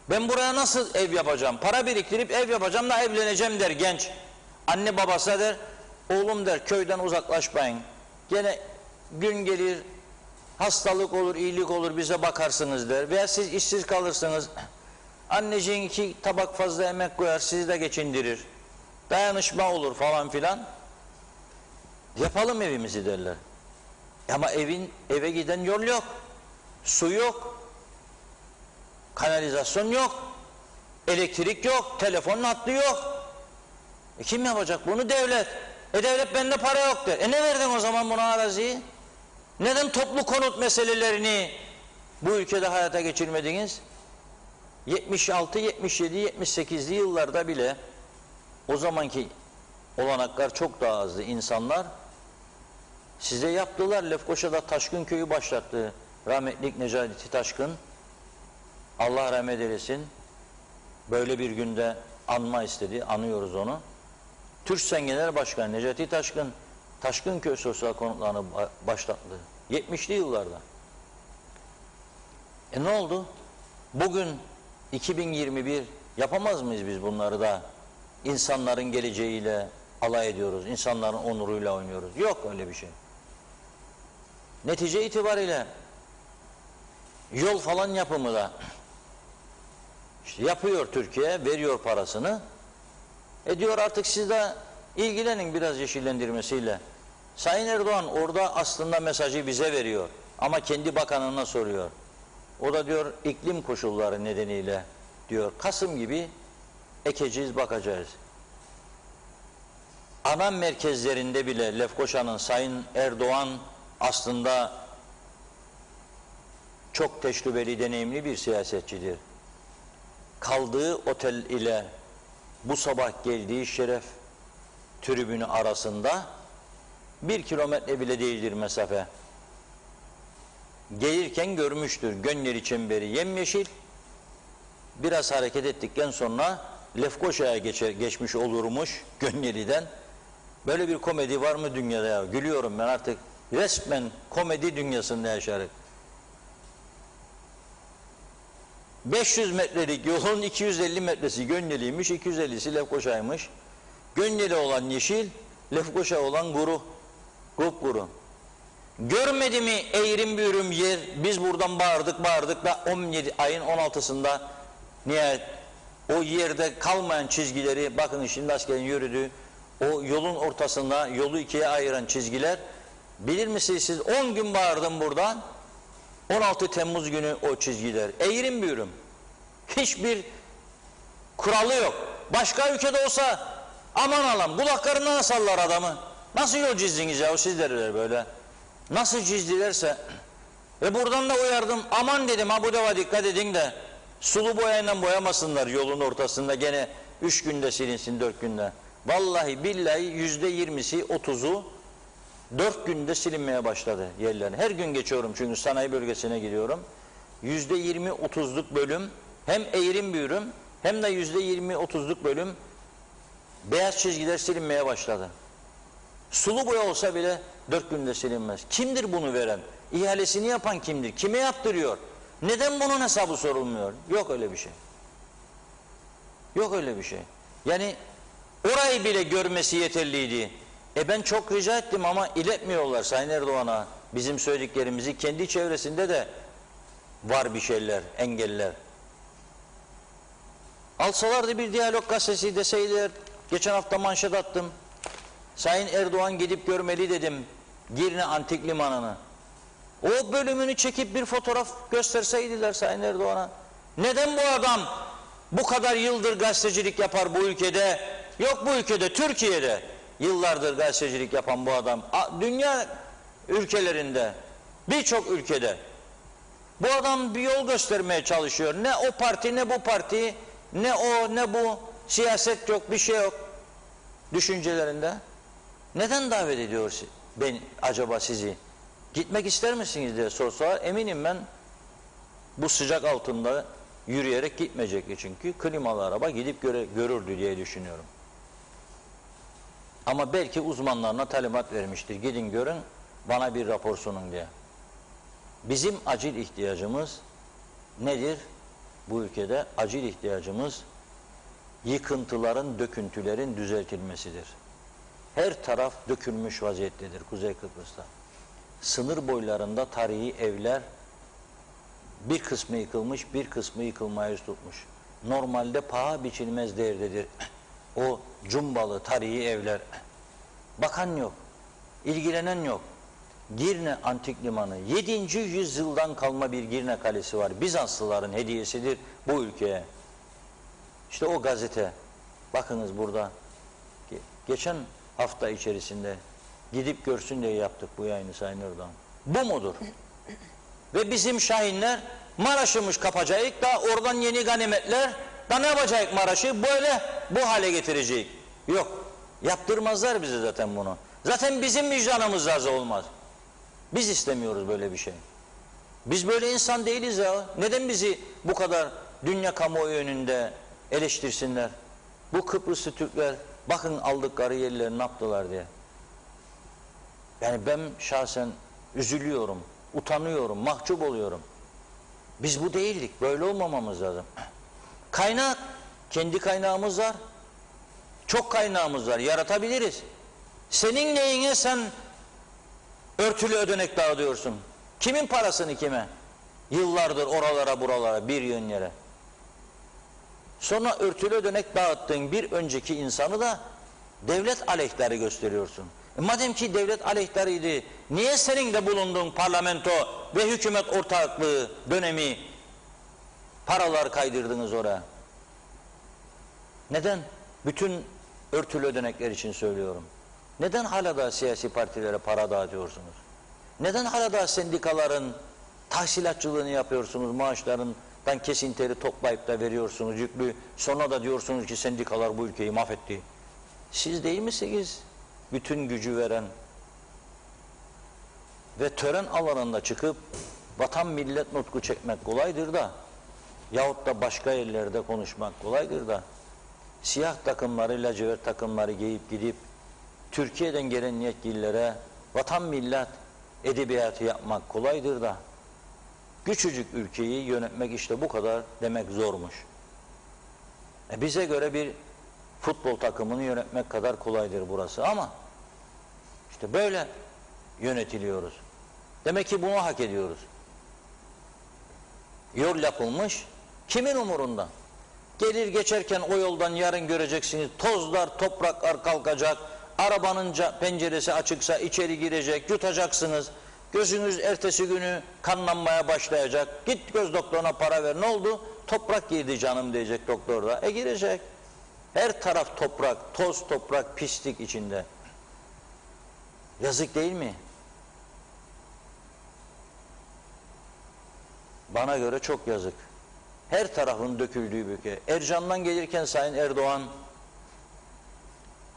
ben buraya nasıl ev yapacağım? Para biriktirip ev yapacağım da evleneceğim der genç. Anne babası der, oğlum der köyden uzaklaşmayın. Gene gün gelir, hastalık olur, iyilik olur, bize bakarsınız der. Veya siz işsiz kalırsınız. Anneciğin 2 tabak fazla yemek koyar, sizi de geçindirir. Dayanışma olur falan filan. Yapalım evimizi derler. Ama eve giden yol yok. Su yok. Kanalizasyon yok. Elektrik yok. Telefon hattı yok. Kim yapacak bunu? Devlet. Devlet bende para yok der. Ne verdin o zaman buna araziyi? Neden toplu konut meselelerini bu ülkede hayata geçirmediniz? 76, 77, 78'li yıllarda bile o zamanki olanaklar çok daha azdı. İnsanlar size yaptılar. Lefkoşa'da Taşkın Köyü başlattı. Rahmetlik Necati Taşkın. Allah rahmet eylesin. Böyle bir günde anma istedi. Anıyoruz onu. Türksen Genel Başkanı Necati Taşkın Taşkınköy sosyal konutlarını başlattı. 70'li yıllarda. Ne oldu? Bugün 2021 yapamaz mıyız biz bunları da? İnsanların geleceğiyle alay ediyoruz. İnsanların onuruyla oynuyoruz. Yok öyle bir şey. Netice itibariyle yol falan yapımı da işte yapıyor Türkiye, veriyor parasını. Diyor artık siz de ilgilenin biraz yeşillendirmesiyle. Sayın Erdoğan orada aslında mesajı bize veriyor. Ama kendi bakanına soruyor. O da diyor iklim koşulları nedeniyle diyor Kasım gibi ekeceğiz, bakacağız. Ana merkezlerinde bile Lefkoşa'nın Sayın Erdoğan aslında çok tecrübeli, deneyimli bir siyasetçidir. Kaldığı otel ile bu sabah geldiği Şeref tribünü arasında 1 kilometre bile değildir mesafe. Gelirken görmüştür Gönyeli çemberi yemyeşil. Biraz hareket ettikten sonra Lefkoşa'ya geçmiş olurmuş Gönyeli'den. Böyle bir komedi var mı dünyada ya? Gülüyorum ben artık. Resmen komedi dünyasında yaşarım. 500 metrelik yolun 250 metresi Gönyeli'ymiş, 250'si Lefkoşa'ymış. Gönyeli olan yeşil, Lefkoşa olan kuru. Kupkuru. Görmedi mi eğrim büğrüm yer? Biz buradan bağırdık da 17 ayın 16'sında nihayet o yerde kalmayan çizgileri, bakın şimdi askerin yürüdüğü o yolun ortasında yolu ikiye ayıran çizgiler, bilir misiniz siz 10 gün bağırdım buradan, 16 Temmuz günü o çizgiler eğrim büğrüm, hiçbir kuralı yok. Başka ülkede olsa aman Allah'ım kulaklarından sallar adamı. Nasıl yol çizdiniz ya siz derler böyle. Nasıl çizdilerse. Ve buradan da uyardım. Aman dedim ha bu defa dikkat edin de sulu boyayla boyamasınlar yolun ortasında gene 3 günde silinsin 4 günde. Vallahi billahi %20'si 30'u 4 günde silinmeye başladı yerlerini. Her gün geçiyorum çünkü sanayi bölgesine gidiyorum. %20-30'luk bölüm hem eğrim büğrüm hem de %20-30'luk bölüm beyaz çizgiler silinmeye başladı. Sulu boya olsa bile 4 günde silinmez. Kimdir bunu veren? İhalesini yapan kimdir? Kime yaptırıyor? Neden bunun hesabı sorulmuyor? Yok öyle bir şey. Yok öyle bir şey. Yani orayı bile görmesi yeterliydi. Ben çok rica ettim ama iletmiyorlar Sayın Erdoğan'a. Bizim söylediklerimizi kendi çevresinde de var bir şeyler, engeller. Alsalardı bir diyalog gazetesi deseydiler, geçen hafta manşet attım. Sayın Erdoğan gidip görmeli dedim Girne Antik Limanı'nı. O bölümünü çekip bir fotoğraf gösterseydiler Sayın Erdoğan'a. Neden bu adam bu kadar yıldır gazetecilik yapar bu ülkede? Yok bu ülkede, Türkiye'de yıllardır gazetecilik yapan bu adam. Dünya ülkelerinde, birçok ülkede. Bu adam bir yol göstermeye çalışıyor. Ne o parti ne bu parti, ne o ne bu, siyaset yok, bir şey yok düşüncelerinde. Neden davet ediyor ben acaba sizi? Gitmek ister misiniz diye sorsalar eminim ben bu sıcak altında yürüyerek gitmeyecekti çünkü klimalı araba gidip görürdü diye düşünüyorum. Ama belki uzmanlarına talimat vermiştir. Gidin görün bana bir rapor sunun diye. Bizim acil ihtiyacımız nedir? Bu ülkede acil ihtiyacımız yıkıntıların, döküntülerin düzeltilmesidir. Her taraf dökülmüş vaziyettedir Kuzey Kıbrıs'ta. Sınır boylarında tarihi evler bir kısmı yıkılmış, bir kısmı yıkılmaya yüz tutmuş. Normalde paha biçilmez değerdedir o cumbalı tarihi evler. Bakan yok, ilgilenen yok. Girne Antik Limanı 7. yüzyıldan kalma bir Girne Kalesi var. Bizanslıların hediyesidir bu ülkeye. İşte o gazete. Bakınız burada. Geçen hafta içerisinde gidip görsün diye yaptık bu yayını Sayın Erdoğan. Bu mudur? Ve bizim şahinler Maraş'ımış kapacağız da oradan yeni ganimetler da ne yapacağız Maraş'ı böyle bu hale getirecek. Yok. Yaptırmazlar bize zaten bunu. Zaten bizim vicdanımız razı olmaz. Biz istemiyoruz böyle bir şey. Biz böyle insan değiliz ya. Neden bizi bu kadar dünya kamuoyu önünde eleştirsinler? Bu Kıbrıslı Türkler bakın aldıkları yerleri ne yaptılar diye. Yani ben şahsen üzülüyorum, utanıyorum, mahcup oluyorum. Biz bu değildik, böyle olmamamız lazım. Kaynak, kendi kaynağımız var. Çok kaynağımız var, yaratabiliriz. Senin neyine sen örtülü ödenek dağıtıyorsun? Kimin parasını kime? Yıllardır oralara buralara bir yön yere. Sonra örtülü ödenek dağıttığın bir önceki insanı da devlet aleyhtarı gösteriyorsun. Madem ki devlet aleyhtarıydı, niye senin de bulunduğun parlamento ve hükümet ortaklığı dönemi paralar kaydırdınız oraya? Neden? Bütün örtülü ödenekler için söylüyorum. Neden hala da siyasi partilere para dağıtıyorsunuz? Neden hala da sendikaların tahsilatçılığını yapıyorsunuz, maaşlarından kesintileri toplayıp da veriyorsunuz yüklü, sonra da diyorsunuz ki sendikalar bu ülkeyi mahvetti. Siz değil misiniz bütün gücü veren ve tören alanında çıkıp vatan millet nutku çekmek kolaydır da yahut da başka yerlerde konuşmak kolaydır da siyah takımları, lacivert takımları giyip gidip Türkiye'den gelen yetkililere vatan millet edebiyatı yapmak kolaydır da küçücük ülkeyi yönetmek işte bu kadar demek zormuş. Bize göre bir futbol takımını yönetmek kadar kolaydır burası ama işte böyle yönetiliyoruz. Demek ki bunu hak ediyoruz. Yol yapılmış, kimin umurunda? Gelir geçerken o yoldan yarın göreceksiniz tozlar, topraklar kalkacak, arabanın penceresi açıksa içeri girecek, yutacaksınız. Gözünüz ertesi günü kanlanmaya başlayacak. Git göz doktoruna para ver. Ne oldu? Toprak girdi canım diyecek doktor da. Girecek. Her taraf toprak, toz toprak, pislik içinde. Yazık değil mi? Bana göre çok yazık. Her tarafın döküldüğü bir ülke. Ercan'dan gelirken Sayın Erdoğan,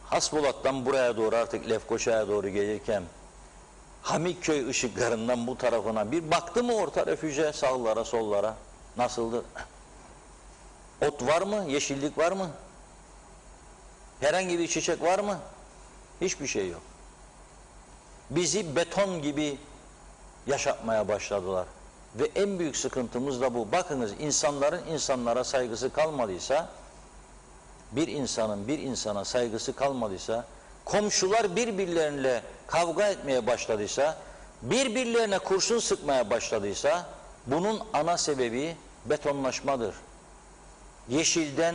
Hasbulat'tan buraya doğru artık Lefkoşa'ya doğru gelirken Hamiköy ışıklarından bu tarafına bir baktı mı orta refüje sağlara sollara nasıldı? Ot var mı? Yeşillik var mı? Herhangi bir çiçek var mı? Hiçbir şey yok. Bizi beton gibi yaşatmaya başladılar. Ve en büyük sıkıntımız da bu. Bakınız insanların insanlara saygısı kalmadıysa, bir insanın bir insana saygısı kalmadıysa, komşular birbirleriyle kavga etmeye başladıysa, birbirlerine kurşun sıkmaya başladıysa, bunun ana sebebi betonlaşmadır. Yeşilden,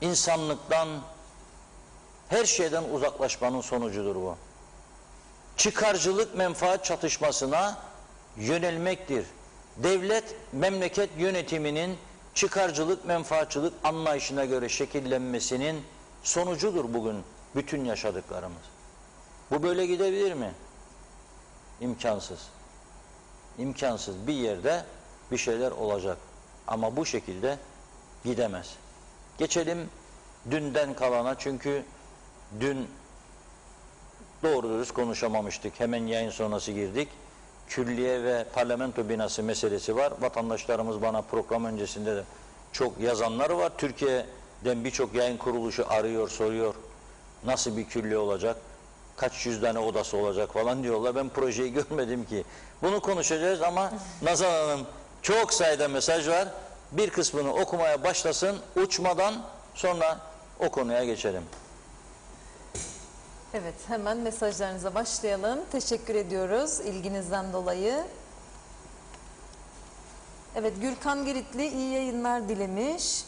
insanlıktan, her şeyden uzaklaşmanın sonucudur bu. Çıkarcılık menfaat çatışmasına yönelmektir. Devlet, memleket yönetiminin çıkarcılık, menfaatçılık anlayışına göre şekillenmesinin sonucudur bugün bütün yaşadıklarımız. Bu böyle gidebilir mi? İmkansız. İmkansız. Bir yerde bir şeyler olacak. Ama bu şekilde gidemez. Geçelim dünden kalana, çünkü dün doğru dürüst konuşamamıştık. Hemen yayın sonrası girdik. Külliye ve parlamento binası meselesi var. Vatandaşlarımız bana program öncesinde de çok yazanları var. Türkiye'den birçok yayın kuruluşu arıyor, soruyor. Nasıl bir külliye olacak? kaç yüz tane odası olacak falan diyorlar. Ben projeyi görmedim ki. Bunu konuşacağız ama Nazan Hanım çok sayıda mesaj var. Bir kısmını okumaya başlasın uçmadan, sonra o konuya geçelim. Evet, hemen mesajlarınıza başlayalım. Teşekkür ediyoruz ilginizden dolayı. Evet, Gürkan Giritli iyi yayınlar dilemiş.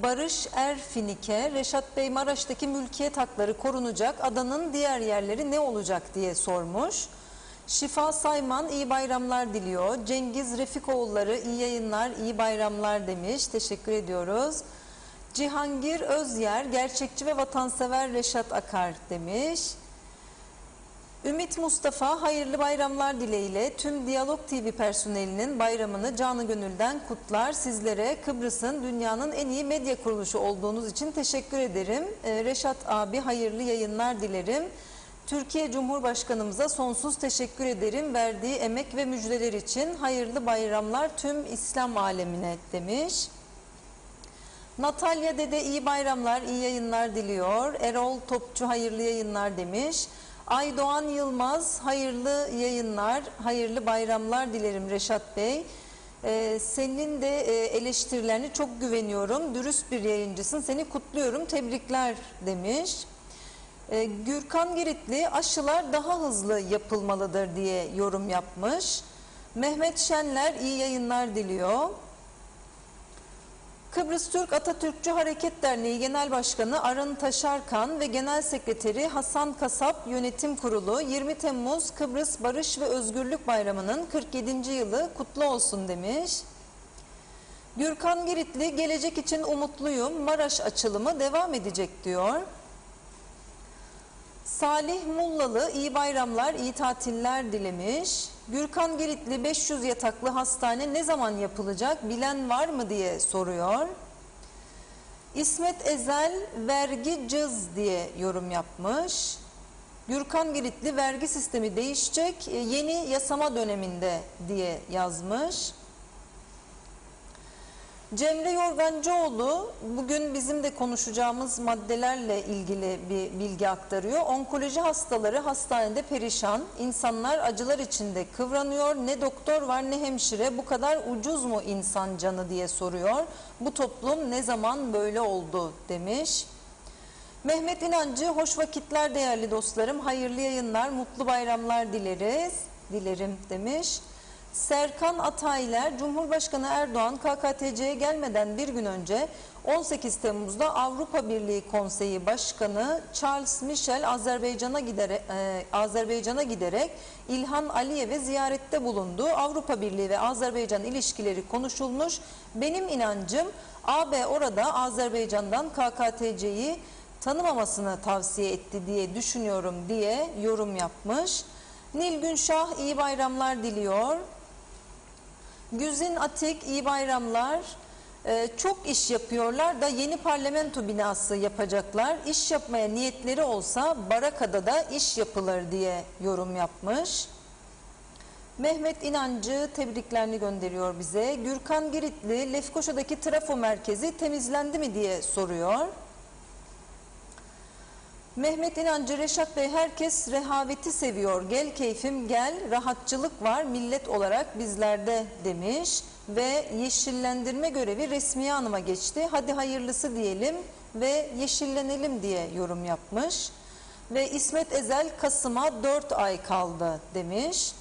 Barış Erfinike, Reşat Bey Maraş'taki mülkiyet hakları korunacak, adanın diğer yerleri ne olacak diye sormuş. Şifa Sayman iyi bayramlar diliyor. Cengiz Refikoğulları iyi yayınlar, iyi bayramlar demiş. Teşekkür ediyoruz. Cihangir Özyer, gerçekçi ve vatansever Reşat Akar demiş. Ümit Mustafa, hayırlı bayramlar dileğiyle tüm Diyalog TV personelinin bayramını canı gönülden kutlar. Sizlere Kıbrıs'ın dünyanın en iyi medya kuruluşu olduğunuz için teşekkür ederim. Reşat abi hayırlı yayınlar dilerim. Türkiye Cumhurbaşkanımıza sonsuz teşekkür ederim verdiği emek ve müjdeler için. Hayırlı bayramlar tüm İslam alemine demiş. Natalya Dede iyi bayramlar, iyi yayınlar diliyor. Erol Topçu hayırlı yayınlar demiş. Aydoğan Yılmaz hayırlı yayınlar, hayırlı bayramlar dilerim Reşat Bey. Senin de eleştirilerine çok güveniyorum. Dürüst bir yayıncısın. Seni kutluyorum. Tebrikler demiş. Gürkan Giritli aşılar daha hızlı yapılmalıdır diye yorum yapmış. Mehmet Şenler iyi yayınlar diliyor. Kıbrıs Türk Atatürkçü Hareket Derneği Genel Başkanı Arın Taşarkan ve Genel Sekreteri Hasan Kasap Yönetim Kurulu 20 Temmuz Kıbrıs Barış ve Özgürlük Bayramı'nın 47. yılı kutlu olsun demiş. Gürkan Giritli gelecek için umutluyum, Maraş açılımı devam edecek diyor. Salih Mullalı iyi bayramlar, iyi tatiller dilemiş. Gürkan Giritli 500 yataklı hastane ne zaman yapılacak bilen var mı diye soruyor. İsmet Ezel vergi cız diye yorum yapmış. Gürkan Giritli vergi sistemi değişecek yeni yasama döneminde diye yazmış. Cemre Yorgancıoğlu bugün bizim de konuşacağımız maddelerle ilgili bir bilgi aktarıyor. Onkoloji hastaları hastanede perişan, insanlar acılar içinde kıvranıyor. Ne doktor var ne hemşire, bu kadar ucuz mu insan canı diye soruyor. Bu toplum ne zaman böyle oldu demiş. Mehmet İnancı, hoş vakitler değerli dostlarım, hayırlı yayınlar, mutlu bayramlar dilerim demiş. Serkan Atayler, Cumhurbaşkanı Erdoğan KKTC'ye gelmeden bir gün önce 18 Temmuz'da Avrupa Birliği Konseyi Başkanı Charles Michel Azerbaycan'a giderek İlhan Aliyev'e ziyarette bulundu. Avrupa Birliği ve Azerbaycan ilişkileri konuşulmuş. Benim inancım AB orada Azerbaycan'dan KKTC'yi tanımamasını tavsiye etti diye düşünüyorum diye yorum yapmış. Nilgün Şah iyi bayramlar diliyor. Güzin Atik iyi bayramlar. Çok iş yapıyorlar da yeni parlamento binası yapacaklar. İş yapmaya niyetleri olsa Baraka'da da iş yapılır diye yorum yapmış. Mehmet İnancı tebriklerini gönderiyor bize. Gürkan Giritli Lefkoşa'daki trafo merkezi temizlendi mi diye soruyor. Mehmet İnancı, Reşat Bey herkes rehaveti seviyor. Gel keyfim gel, rahatçılık var millet olarak bizlerde demiş. Ve yeşillendirme görevi Resmiye Hanım'a geçti. Hadi hayırlısı diyelim ve yeşillenelim diye yorum yapmış. Ve İsmet Ezel Kasım'a 4 ay kaldı demiş.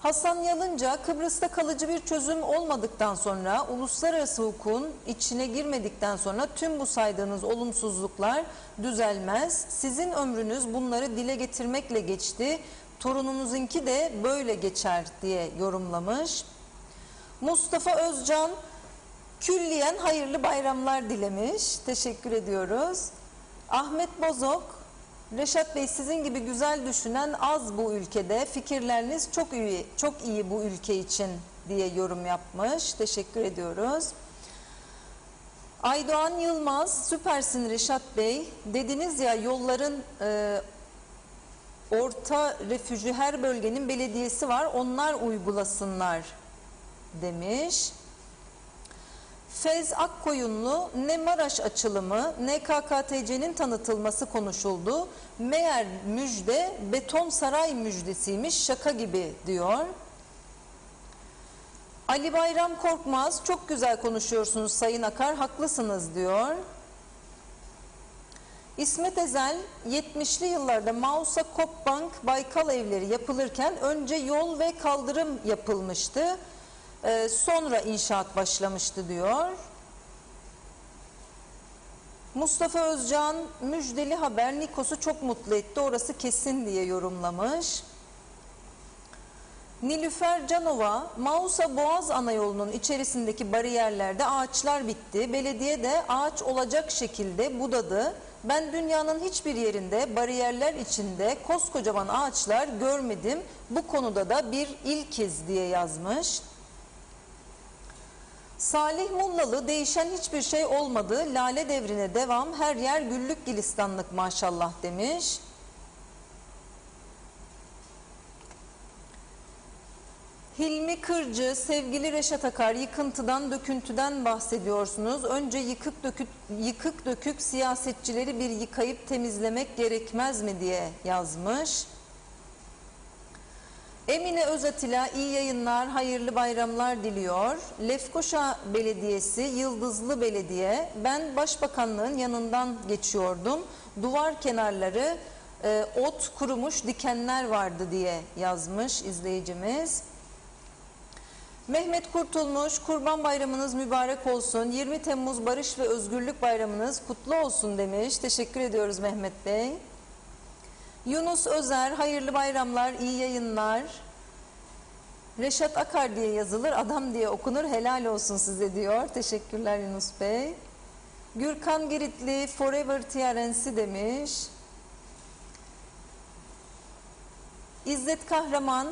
Hasan Yalınca, Kıbrıs'ta kalıcı bir çözüm olmadıktan sonra, uluslararası hukukun içine girmedikten sonra tüm bu saydığınız olumsuzluklar düzelmez. Sizin ömrünüz bunları dile getirmekle geçti. Torununuzunki de böyle geçer diye yorumlamış. Mustafa Özcan, külliyen hayırlı bayramlar dilemiş. Teşekkür ediyoruz. Ahmet Bozok, Reşat Bey sizin gibi güzel düşünen az bu ülkede. Fikirleriniz çok iyi bu ülke için diye yorum yapmış. Teşekkür ediyoruz. Aydoğan Yılmaz, süpersin Reşat Bey. Dediniz ya yolların orta refüjü her bölgenin belediyesi var. Onlar uygulasınlar demiş. Fez Akkoyunlu ne Maraş açılımı ne KKTC'nin tanıtılması konuşuldu. Meğer müjde beton saray müjdesiymiş, şaka gibi diyor. Ali Bayram Korkmaz, çok güzel konuşuyorsunuz Sayın Akar, haklısınız diyor. İsmet Ezel, 70'li yıllarda Mausa Kopbank Baykal evleri yapılırken önce yol ve kaldırım yapılmıştı. Sonra inşaat başlamıştı diyor. Mustafa Özcan, müjdeli haber Nikos'u çok mutlu etti, orası kesin diye yorumlamış. Nilüfer Canova, Mausa Boğaz Anayolu'nun içerisindeki bariyerlerde ağaçlar bitti. Belediye de ağaç olacak şekilde budadı. Ben dünyanın hiçbir yerinde bariyerler içinde koskocaman ağaçlar görmedim. Bu konuda da bir ilkiz diye yazmış. Salih Mullalı, değişen hiçbir şey olmadı. Lale devrine devam, her yer güllük gülistanlık maşallah demiş. Hilmi Kırcı, sevgili Reşat Akar, yıkıntıdan, döküntüden bahsediyorsunuz. Önce yıkık dökük siyasetçileri bir yıkayıp temizlemek gerekmez mi diye yazmış. Emine Özatila, iyi yayınlar, hayırlı bayramlar diliyor. Lefkoşa Belediyesi, Yıldızlı Belediye, ben Başbakanlığın yanından geçiyordum. Duvar kenarları ot kurumuş dikenler vardı diye yazmış izleyicimiz. Mehmet Kurtulmuş, Kurban Bayramınız mübarek olsun. 20 Temmuz Barış ve Özgürlük Bayramınız kutlu olsun demiş. Teşekkür ediyoruz Mehmet Bey. Yunus Özer, hayırlı bayramlar, iyi yayınlar. Reşat Akar diye yazılır, adam diye okunur, helal olsun size diyor. Teşekkürler Yunus Bey. Gürkan Giritli, Forever TRNC demiş. İzzet Kahraman,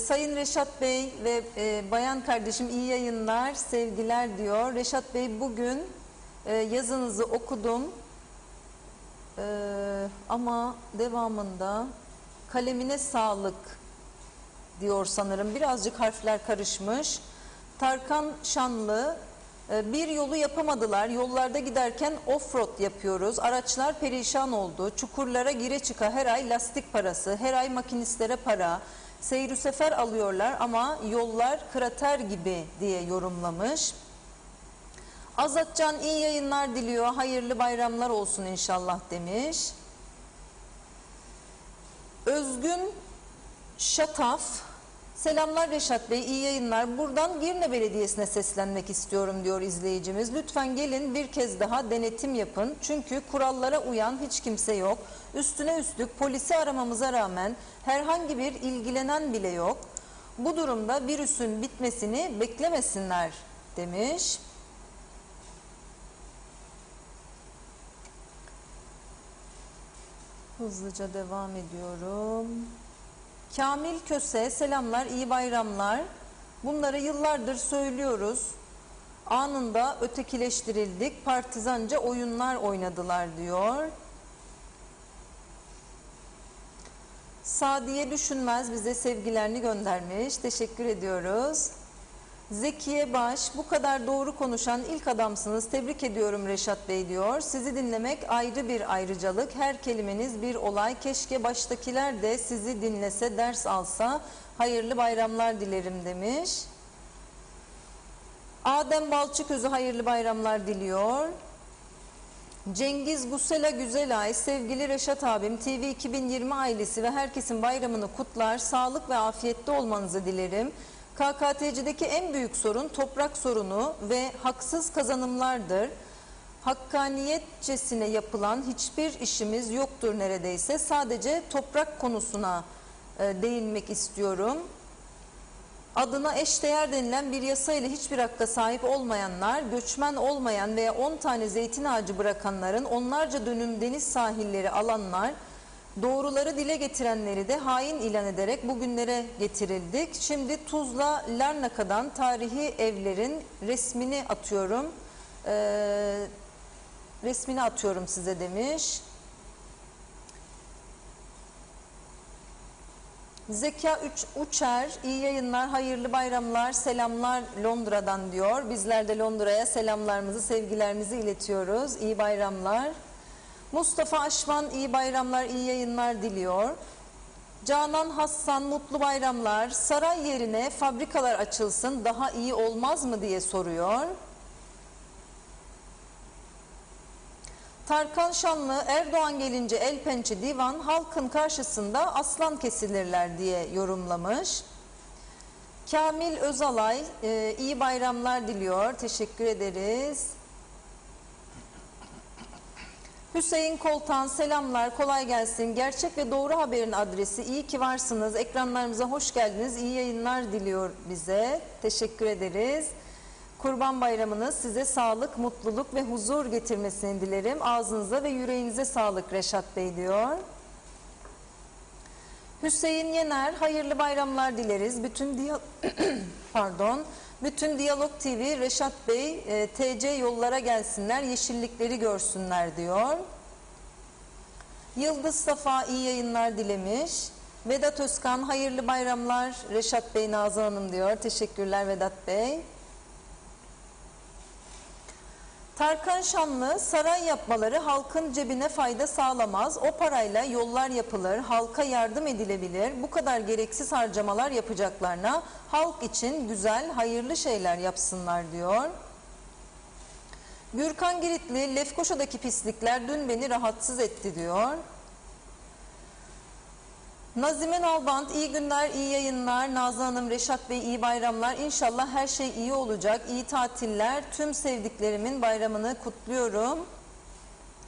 Sayın Reşat Bey ve bayan kardeşim iyi yayınlar, sevgiler diyor. Reşat Bey, bugün yazınızı okudum ama devamında kalemine sağlık diyor sanırım. Birazcık harfler karışmış. Tarkan Şanlı, bir yolu yapamadılar. Yollarda giderken offroad yapıyoruz. Araçlar perişan oldu. Çukurlara gire çıka her ay lastik parası, her ay makinistlere para. Seyir sefer alıyorlar ama yollar krater gibi diye yorumlamış. Azatcan iyi yayınlar diliyor. Hayırlı bayramlar olsun inşallah demiş. Özgün Şataf, selamlar Reşat Bey, iyi yayınlar. Buradan Girne Belediyesi'ne seslenmek istiyorum diyor izleyicimiz. Lütfen gelin bir kez daha denetim yapın. Çünkü kurallara uyan hiç kimse yok. Üstüne üstlük polisi aramamıza rağmen herhangi bir ilgilenen bile yok. Bu durumda virüsün bitmesini beklemesinler demiş. Hızlıca devam ediyorum. Kamil Köse, selamlar, iyi bayramlar. Bunları yıllardır söylüyoruz. Anında ötekileştirildik, partizanca oyunlar oynadılar diyor. Sadiye Düşünmez bize sevgilerini göndermiş. Teşekkür ediyoruz. Zekiye Baş, bu kadar doğru konuşan ilk adamsınız. Tebrik ediyorum Reşat Bey diyor. Sizi dinlemek ayrı bir ayrıcalık. Her kelimeniz bir olay. Keşke baştakiler de sizi dinlese, ders alsa. Hayırlı bayramlar dilerim demiş. Adem Balçıközü hayırlı bayramlar diliyor. Cengiz Gusela Güzelay, sevgili Reşat abim, TV 2020 ailesi ve herkesin bayramını kutlar. Sağlık ve afiyette olmanızı dilerim. KKTC'deki en büyük sorun toprak sorunu ve haksız kazanımlardır. Hakkaniyetçesine yapılan hiçbir işimiz yoktur neredeyse. Sadece toprak konusuna değinmek istiyorum. Adına eşdeğer denilen bir yasa ile hiçbir hakka sahip olmayanlar, göçmen olmayan veya 10 tane zeytin ağacı bırakanların, onlarca dönüm deniz sahilleri alanlar, doğruları dile getirenleri de hain ilan ederek bugünlere getirildik. Şimdi Tuzla Larnaka'dan tarihi evlerin resmini atıyorum. Resmini atıyorum size demiş. Zeka Uçer, iyi yayınlar, hayırlı bayramlar, selamlar Londra'dan diyor. Bizler de Londra'ya selamlarımızı, sevgilerimizi iletiyoruz. İyi bayramlar. Mustafa Aşman, iyi bayramlar, iyi yayınlar diliyor. Canan Hassan, mutlu bayramlar. Saray yerine fabrikalar açılsın, daha iyi olmaz mı diye soruyor. Tarkan Şanlı, Erdoğan gelince el pençe divan, halkın karşısında aslan kesilirler diye yorumlamış. Kamil Özalay, iyi bayramlar diliyor. Teşekkür ederiz. Hüseyin Koltan, selamlar, kolay gelsin. Gerçek ve doğru haberin adresi. İyi ki varsınız. Ekranlarımıza hoş geldiniz. İyi yayınlar diliyor bize. Teşekkür ederiz. Kurban Bayramınız size sağlık, mutluluk ve huzur getirmesini dilerim. Ağzınıza ve yüreğinize sağlık Reşat Bey diyor. Hüseyin Yener, hayırlı bayramlar dileriz. Bütün Diyalog TV, Reşat Bey, TC yollara gelsinler, yeşillikleri görsünler diyor. Yıldız Safa iyi yayınlar dilemiş. Vedat Özkan, hayırlı bayramlar Reşat Bey, Nazan Hanım diyor. Teşekkürler Vedat Bey. Tarkan Şanlı, saray yapmaları halkın cebine fayda sağlamaz. O parayla yollar yapılır, halka yardım edilebilir. Bu kadar gereksiz harcamalar yapacaklarına halk için güzel, hayırlı şeyler yapsınlar diyor. Gürkan Giritli, Lefkoşa'daki pislikler dün beni rahatsız etti diyor. Nazime Nalbant, iyi günler, iyi yayınlar. Nazan Hanım, Reşat Bey, iyi bayramlar. İnşallah her şey iyi olacak. İyi tatiller. Tüm sevdiklerimin bayramını kutluyorum.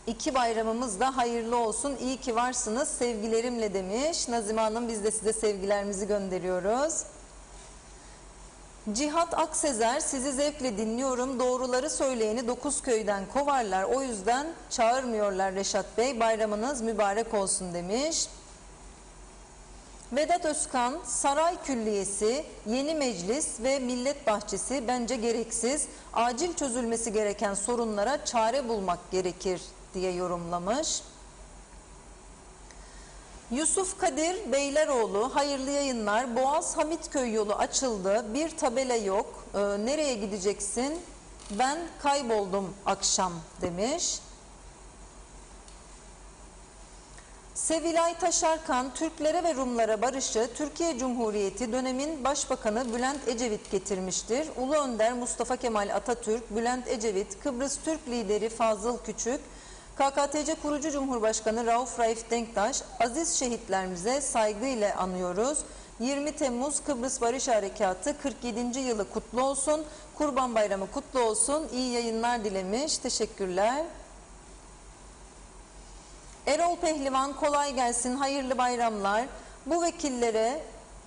İki bayramımız da hayırlı olsun. İyi ki varsınız sevgilerimle demiş. Nazime Hanım, biz de size sevgilerimizi gönderiyoruz. Cihat Aksezer, sizi zevkle dinliyorum. Doğruları söyleyeni 9 köyden kovarlar. O yüzden çağırmıyorlar Reşat Bey. Bayramınız mübarek olsun demiş. Vedat Özkan, saray külliyesi, yeni meclis ve millet bahçesi bence gereksiz. Acil çözülmesi gereken sorunlara çare bulmak gerekir diye yorumlamış. Yusuf Kadir Beyleroğlu, hayırlı yayınlar. Boğaz Hamitköy yolu açıldı. Bir tabela yok. Nereye gideceksin? Ben kayboldum akşam demiş. Sevilay Taşarkan, Türklere ve Rumlara barışı Türkiye Cumhuriyeti dönemin Başbakanı Bülent Ecevit getirmiştir. Ulu Önder Mustafa Kemal Atatürk, Bülent Ecevit, Kıbrıs Türk lideri Fazıl Küçük, KKTC kurucu Cumhurbaşkanı Rauf Raif Denktaş, aziz şehitlerimize saygıyla anıyoruz. 20 Temmuz Kıbrıs Barış Harekatı 47. yılı kutlu olsun. Kurban Bayramı kutlu olsun. İyi yayınlar dilemiş. Teşekkürler. Erol Pehlivan, kolay gelsin, hayırlı bayramlar. Bu vekillere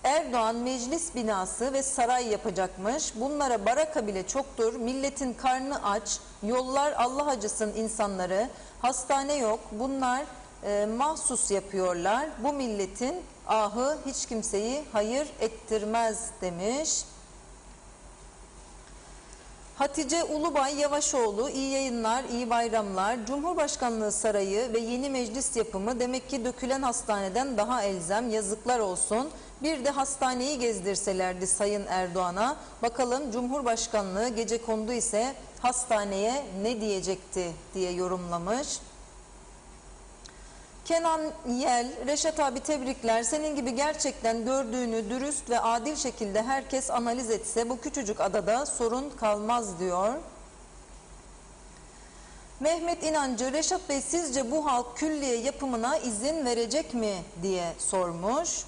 Erdoğan meclis binası ve saray yapacakmış. Bunlara baraka bile çoktur. Milletin karnı aç, yollar Allah acısın insanları. Hastane yok, bunlar mahsus yapıyorlar. Bu milletin ahı hiç kimseyi hayır ettirmez demiş. Hatice Ulubay Yavaşoğlu, iyi yayınlar, iyi bayramlar. Cumhurbaşkanlığı sarayı ve yeni meclis yapımı demek ki dökülen hastaneden daha elzem, yazıklar olsun. Bir de hastaneyi gezdirselerdi Sayın Erdoğan'a. Bakalım Cumhurbaşkanlığı gecekondu ise hastaneye ne diyecekti diye yorumlamış. Kenan Yel, Reşat abi tebrikler. Senin gibi gerçekten gördüğünü dürüst ve adil şekilde herkes analiz etse bu küçücük adada sorun kalmaz diyor. Mehmet İnancı, Reşat Bey sizce bu halk külliye yapımına izin verecek mi diye sormuş.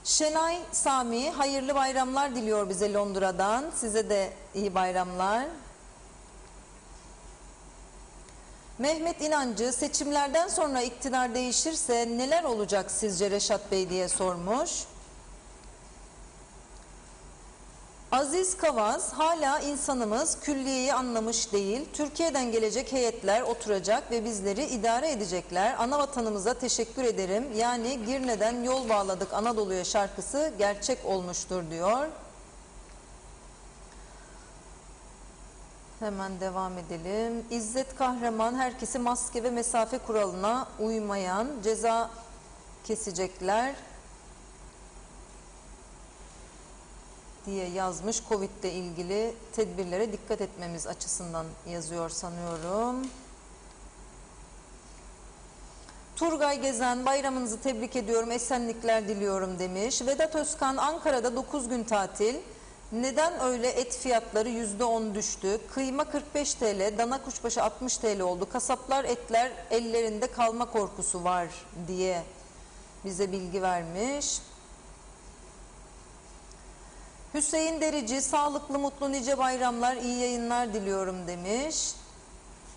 Şenay Sami, hayırlı bayramlar diliyor bize Londra'dan. Size de iyi bayramlar. Mehmet İnancı, seçimlerden sonra iktidar değişirse neler olacak sizce Reşat Bey diye sormuş. Aziz Kavaz, hala insanımız külliyeyi anlamış değil. Türkiye'den gelecek heyetler oturacak ve bizleri idare edecekler. Ana vatanımıza teşekkür ederim. Yani Girne'den yol bağladık Anadolu'ya şarkısı gerçek olmuştur diyor. Hemen devam edelim. İzzet Kahraman, herkesi maske ve mesafe kuralına uymayan ceza kesecekler. diye yazmış. Covid ile ilgili tedbirlere dikkat etmemiz açısından yazıyor sanıyorum. Turgay Gezen, bayramınızı tebrik ediyorum, esenlikler diliyorum demiş. Vedat Özkan, Ankara'da 9 gün tatil. Neden öyle et fiyatları %10 düştü? Kıyma 45 TL, dana kuşbaşı 60 TL oldu. Kasaplar etler ellerinde kalma korkusu var diye bize bilgi vermiş. Hüseyin Derici, sağlıklı, mutlu, nice bayramlar, iyi yayınlar diliyorum demiş.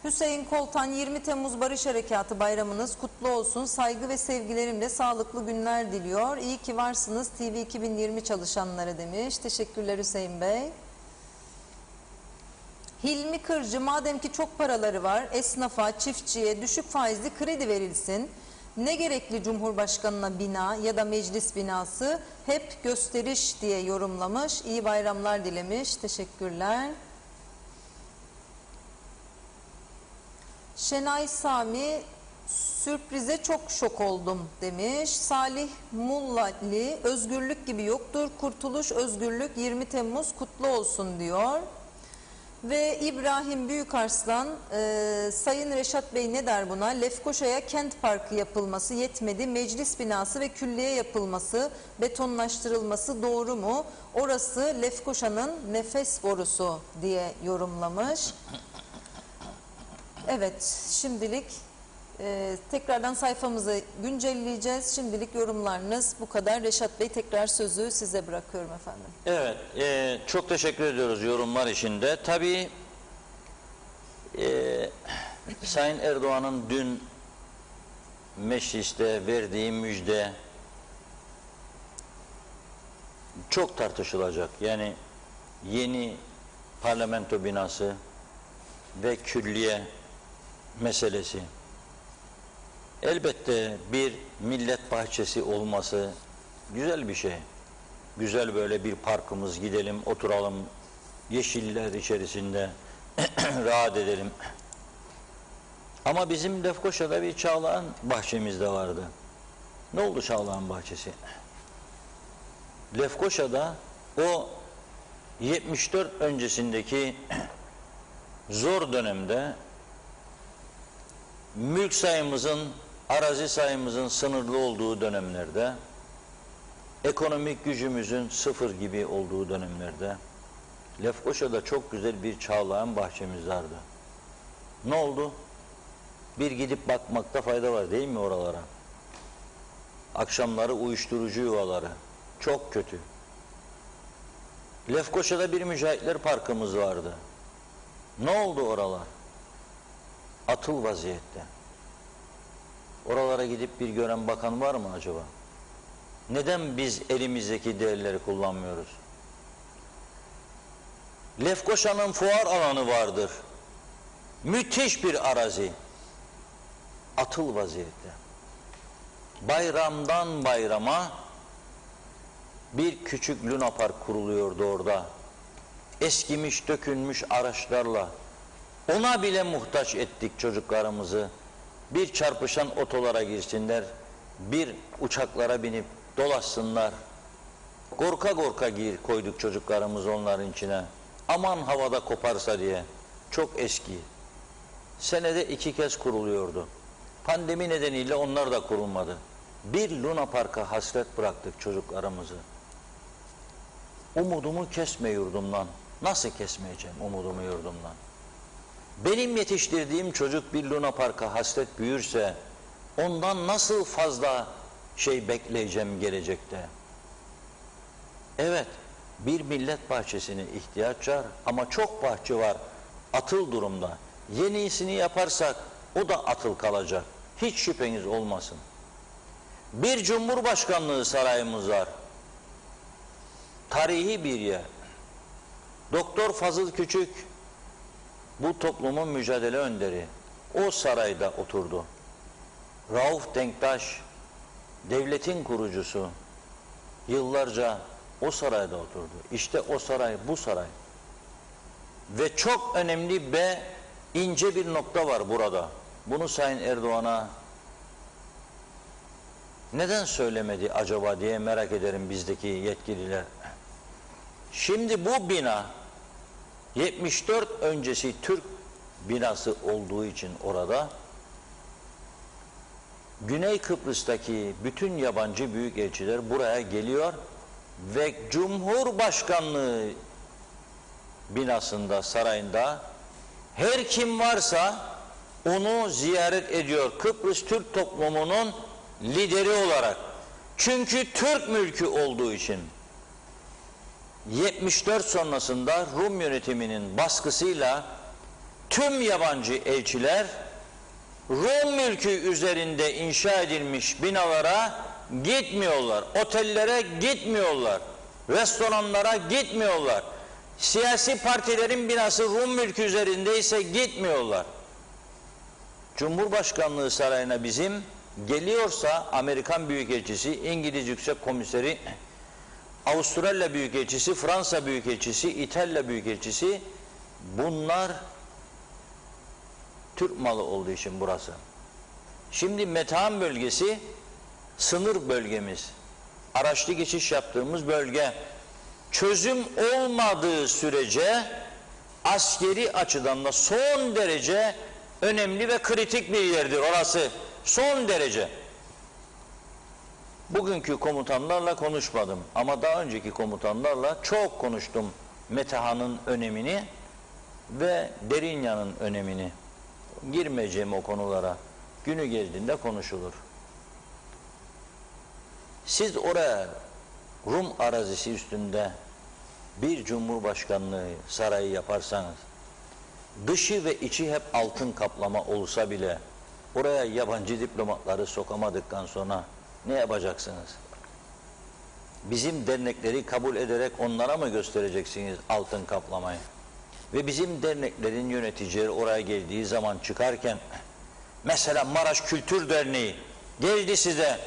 Hüseyin Koltan, 20 Temmuz Barış Harekatı bayramınız kutlu olsun. Saygı ve sevgilerimle sağlıklı günler diliyor. İyi ki varsınız TV 2020 çalışanları demiş. Teşekkürler Hüseyin Bey. Hilmi Kırcı, madem ki çok paraları var, esnafa, çiftçiye düşük faizli kredi verilsin. Ne gerekli Cumhurbaşkanına bina ya da meclis binası, hep gösteriş diye yorumlamış. İyi bayramlar dilemiş. Teşekkürler. Şenay Sami, sürprize çok şok oldum demiş. Salih Mullali, özgürlük gibi yoktur. Kurtuluş, özgürlük, 20 Temmuz kutlu olsun diyor. Ve İbrahim Büyükarslan, Sayın Reşat Bey ne der buna? Lefkoşa'ya kent parkı yapılması yetmedi. Meclis binası ve külliye yapılması, betonlaştırılması doğru mu? Orası Lefkoşa'nın nefes borusu diye yorumlamış. Evet, şimdilik tekrardan sayfamızı güncelleyeceğiz. Şimdilik yorumlarınız bu kadar. Reşat Bey, tekrar sözü size bırakıyorum efendim. Evet, çok teşekkür ediyoruz yorumlar için de. Tabii Sayın Erdoğan'ın dün mecliste verdiği müjde çok tartışılacak. Yani yeni parlamento binası ve külliye meselesi. Elbette bir millet bahçesi olması güzel bir şey. Güzel böyle bir parkımız, gidelim oturalım yeşiller içerisinde rahat edelim. Ama bizim Lefkoşa'da bir Çağlayan bahçemiz de vardı. Ne oldu Çağlayan bahçesi? Lefkoşa'da o 74 öncesindeki zor dönemde mülk sayımızın, arazi sayımızın sınırlı olduğu dönemlerde, ekonomik gücümüzün sıfır gibi olduğu dönemlerde Lefkoşa'da çok güzel bir Çağlayan bahçemiz vardı. Ne oldu? Bir gidip bakmakta fayda var değil mi oralara? Akşamları uyuşturucu yuvaları. Çok kötü. Lefkoşa'da bir Mücahitler Parkımız vardı. Ne oldu oralar? Atıl vaziyette. Oralara gidip bir gören bakan var mı acaba? Neden biz elimizdeki değerleri kullanmıyoruz? Lefkoşa'nın fuar alanı vardır. Müthiş bir arazi. Atıl vaziyette. Bayramdan bayrama bir küçük Luna Park kuruluyordu orada. Eskimiş, dökülmüş araçlarla. Ona bile muhtaç ettik çocuklarımızı. Bir çarpışan otolara girsinler, bir uçaklara binip dolaşsınlar. Korka korka koyduk çocuklarımızı onların içine. Aman havada koparsa diye. Çok eski. Senede 2 kez kuruluyordu. Pandemi nedeniyle onlar da kurulmadı. Bir Luna Park'a hasret bıraktık çocuklarımızı. Umudumu kesme yurdumdan. Nasıl kesmeyeceğim umudumu yurdumdan? Benim yetiştirdiğim çocuk bir Luna Park'a hasret büyürse ondan nasıl fazla şey bekleyeceğim gelecekte? Evet, bir millet bahçesine ihtiyaç var ama çok bahçe var atıl durumda. Yenisini yaparsak o da atıl kalacak. Hiç şüpheniz olmasın. Bir Cumhurbaşkanlığı sarayımız var. Tarihi bir yer. Doktor Fazıl Küçük bu toplumun mücadele önderi. O sarayda oturdu. Rauf Denktaş devletin kurucusu. Yıllarca o sarayda oturdu. İşte o saray, bu saray. Ve çok önemli ve ince bir nokta var burada. Bunu Sayın Erdoğan'a neden söylemedi acaba diye merak ederim bizdeki yetkililer. Şimdi bu bina 74 öncesi Türk binası olduğu için orada Güney Kıbrıs'taki bütün yabancı büyükelçiler buraya geliyor ve Cumhurbaşkanlığı binasında, sarayında her kim varsa onu ziyaret ediyor Kıbrıs Türk toplumunun lideri olarak. Çünkü Türk mülkü olduğu için. 74 sonrasında Rum yönetiminin baskısıyla tüm yabancı elçiler Rum mülkü üzerinde inşa edilmiş binalara gitmiyorlar, otellere gitmiyorlar, restoranlara gitmiyorlar. Siyasi partilerin binası Rum mülkü üzerindeyse gitmiyorlar. Cumhurbaşkanlığı sarayına bizim geliyorsa Amerikan Büyükelçisi, İngiliz Yüksek Komiseri, Avustralya Büyükelçisi, Fransa Büyükelçisi, İtalya Büyükelçisi, bunlar Türk malı olduğu için burası. Şimdi Metehan bölgesi sınır bölgemiz. Araçlı geçiş yaptığımız bölge. Çözüm olmadığı sürece askeri açıdan da son derece önemli ve kritik bir yerdir orası. Son derece. Bugünkü komutanlarla konuşmadım ama daha önceki komutanlarla çok konuştum Metehan'ın önemini ve Derinya'nın önemini. Girmeyeceğim o konulara. Günü geldiğinde konuşulur. Siz oraya Rum arazisi üstünde bir cumhurbaşkanlığı sarayı yaparsanız, dışı ve içi hep altın kaplama olsa bile oraya yabancı diplomatları sokamadıktan sonra ne yapacaksınız? Bizim dernekleri kabul ederek onlara mı göstereceksiniz altın kaplamayı? Ve bizim derneklerin yöneticileri oraya geldiği zaman çıkarken, mesela Maraş Kültür Derneği geldi size,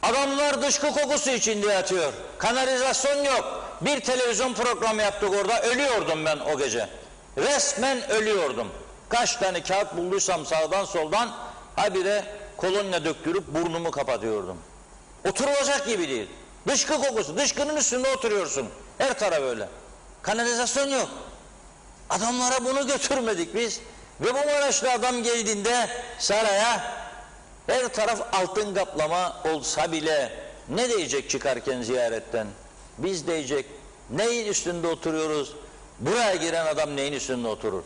adamlar dışkı kokusu içinde yatıyor, kanalizasyon yok, bir televizyon programı yaptık orada, ölüyordum ben o gece, resmen ölüyordum. Kaç tane kağıt bulduysam sağdan soldan habire kolonya döktürüp burnumu kapatıyordum. Oturulacak gibi değil. Dışkı kokusu, dışkının üstünde oturuyorsun. Her taraf öyle. Kanalizasyon yok. Adamlara bunu götürmedik biz. Ve bu Maraşlı adam geldiğinde saraya her taraf altın kaplama olsa bile ne diyecek çıkarken ziyaretten? Biz diyecek neyin üstünde oturuyoruz? Buraya giren adam neyin üstünde oturur?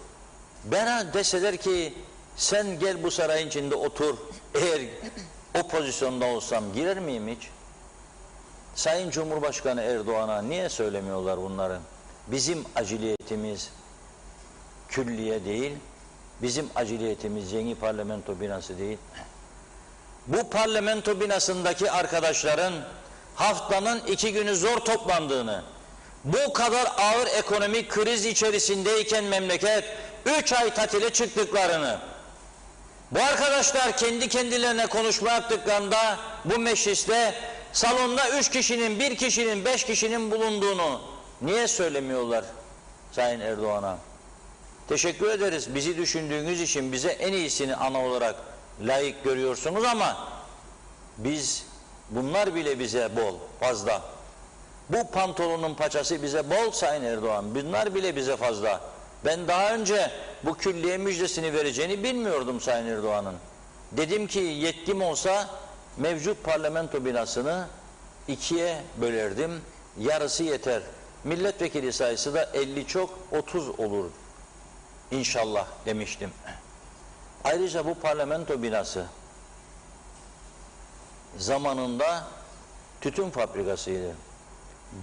Bana deseler ki sen gel bu sarayın içinde otur. Eğer o pozisyonda olsam girer miyim hiç? Sayın Cumhurbaşkanı Erdoğan'a niye söylemiyorlar bunları? Bizim aciliyetimiz külliye değil, bizim aciliyetimiz yeni parlamento binası değil. Bu parlamento binasındaki arkadaşların haftanın 2 günü zor toplandığını, bu kadar ağır ekonomik kriz içerisindeyken memleket 3 ay tatile çıktıklarını, bu arkadaşlar kendi kendilerine konuşma yaptıklarında bu mecliste salonda 3 kişinin, 1 kişinin, 5 kişinin bulunduğunu niye söylemiyorlar Sayın Erdoğan'a? Teşekkür ederiz bizi düşündüğünüz için, bize en iyisini ana olarak layık görüyorsunuz ama bunlar bile bize bol, fazla. Bu pantolonun paçası bize bol Sayın Erdoğan, bunlar bile bize fazla. Ben daha önce bu külliye müjdesini vereceğini bilmiyordum Sayın Erdoğan'ın. Dedim ki yetkim olsa mevcut parlamento binasını 2'ye bölerdim, yarısı yeter. Milletvekili sayısı da 50 çok 30 olur İnşallah demiştim. Ayrıca bu parlamento binası zamanında tütün fabrikasıydı.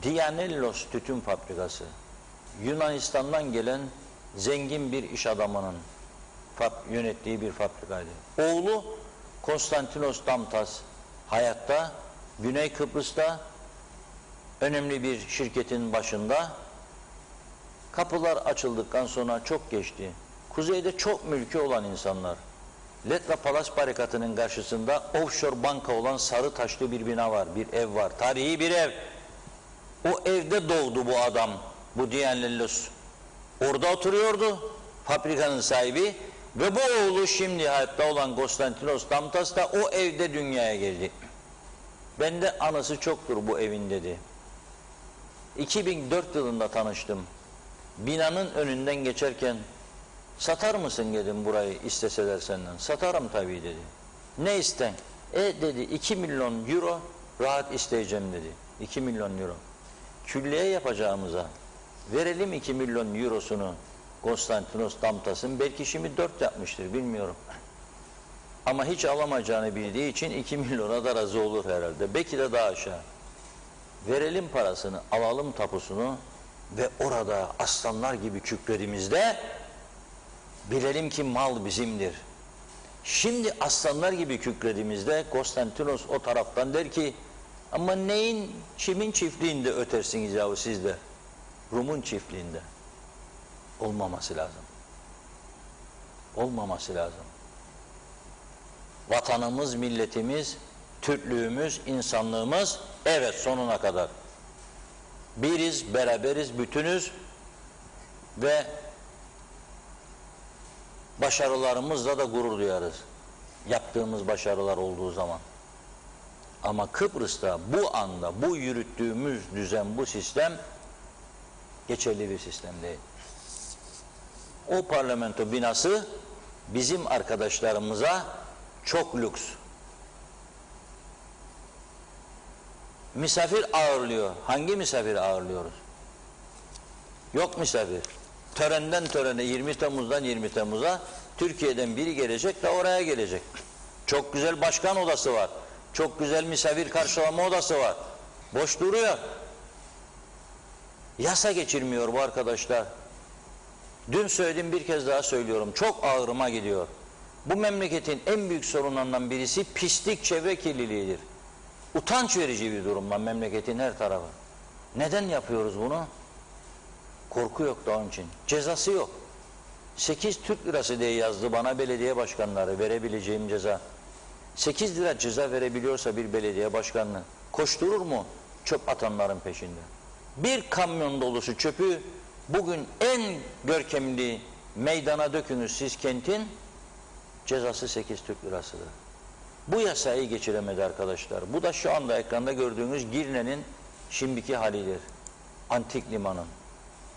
Dianellos tütün fabrikası. Yunanistan'dan gelen zengin bir iş adamının yönettiği bir fabrikaydı. Oğlu Konstantinos Damtas hayatta Güney Kıbrıs'ta önemli bir şirketin başında. Kapılar açıldıktan sonra çok geçti. Kuzeyde çok mülkü olan insanlar. Letra Palas barikatının karşısında offshore banka olan sarı taşlı bir bina var, bir ev var. Tarihi bir ev. O evde doğdu bu adam, bu Dianellos. Orada oturuyordu fabrikanın sahibi ve bu oğlu şimdi hayatta olan Konstantinos Damtas da o evde dünyaya geldi. Bende anısı çoktur bu evin dedi. 2004 yılında tanıştım. Binanın önünden geçerken satar mısın dedim burayı isteseler senden. Satarım tabii dedi. Ne isten? Dedi 2 milyon euro rahat isteyeceğim dedi. 2 milyon euro. Külliye yapacağımıza verelim 2 milyon eurosunu Konstantinos Damtas'ın. Belki şimdi 4 yapmıştır bilmiyorum. Ama hiç alamayacağını bildiği için 2 milyona da razı olur herhalde. Belki de daha aşağı. Verelim parasını, alalım tapusunu ve orada aslanlar gibi kükrediğimizde bilelim ki mal bizimdir. Şimdi aslanlar gibi kükrediğimizde Konstantinos o taraftan der ki ama neyin, kimin çiftliğinde ötersiniz yahu siz de? Rum'un çiftliğinde. Olmaması lazım. Olmaması lazım. Vatanımız, milletimiz, Türklüğümüz, insanlığımız evet sonuna kadar. Biriz, beraberiz, bütünüz ve başarılarımızla da gurur duyarız. Yaptığımız başarılar olduğu zaman. Ama Kıbrıs'ta bu anda bu yürüttüğümüz düzen, bu sistem geçerli bir sistem değil. O parlamento binası bizim arkadaşlarımıza çok lüks. Misafir ağırlıyor. Hangi misafir ağırlıyoruz? Yok misafir. Törenden törene 20 Temmuz'dan 20 Temmuz'a Türkiye'den biri gelecek de oraya gelecek. Çok güzel başkan odası var. Çok güzel misafir karşılama odası var. Boş duruyor. Yasa geçirmiyor bu arkadaşlar. Dün söyledim bir kez daha söylüyorum. Çok ağrıma gidiyor. Bu memleketin en büyük sorunlarından birisi pislik, çevre kirliliğidir. Utanç verici bir durumdan memleketin her tarafı. Neden yapıyoruz bunu? Korku yok da onun için. Cezası yok. 8 Türk lirası diye yazdı bana belediye başkanları verebileceğim ceza. 8 lira ceza verebiliyorsa bir belediye başkanlığı koşturur mu çöp atanların peşinde? Bir kamyon dolusu çöpü bugün en görkemli meydana dökünüz siz kentin, cezası 8 Türk lirasıdır. Bu yasayı geçiremedi arkadaşlar. Bu da şu anda ekranda gördüğünüz Girne'nin şimdiki halidir. Antik limanın.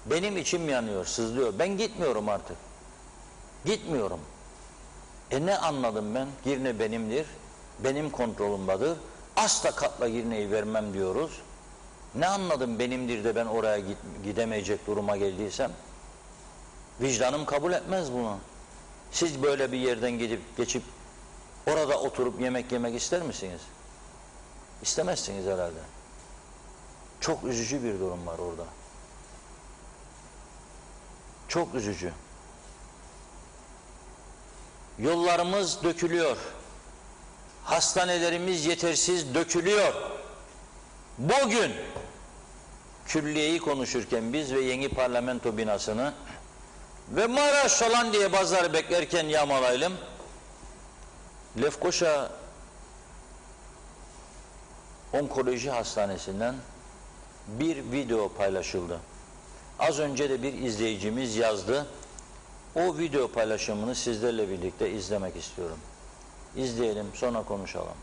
Benim içim yanıyor, sızlıyor. Ben gitmiyorum artık. Gitmiyorum. Ne anladım ben? Girne benimdir. Benim kontrolümdedir. Asla katla Girne'yi vermem diyoruz. Ne anladım benimdir de ben oraya gidemeyecek duruma geldiysem? Vicdanım kabul etmez bunu. Siz böyle bir yerden geçip orada oturup yemek yemek ister misiniz? İstemezsiniz herhalde. Çok üzücü bir durum var orada. Çok üzücü. Yollarımız dökülüyor. Hastanelerimiz yetersiz dökülüyor. Bugün külliyeyi konuşurken biz ve yeni parlamento binasını ve Maraş falan diye bazıları beklerken yağmalayalım. Lefkoşa Onkoloji Hastanesi'nden bir video paylaşıldı. Az önce de bir izleyicimiz yazdı. O video paylaşımını sizlerle birlikte izlemek istiyorum. İzleyelim, sonra konuşalım.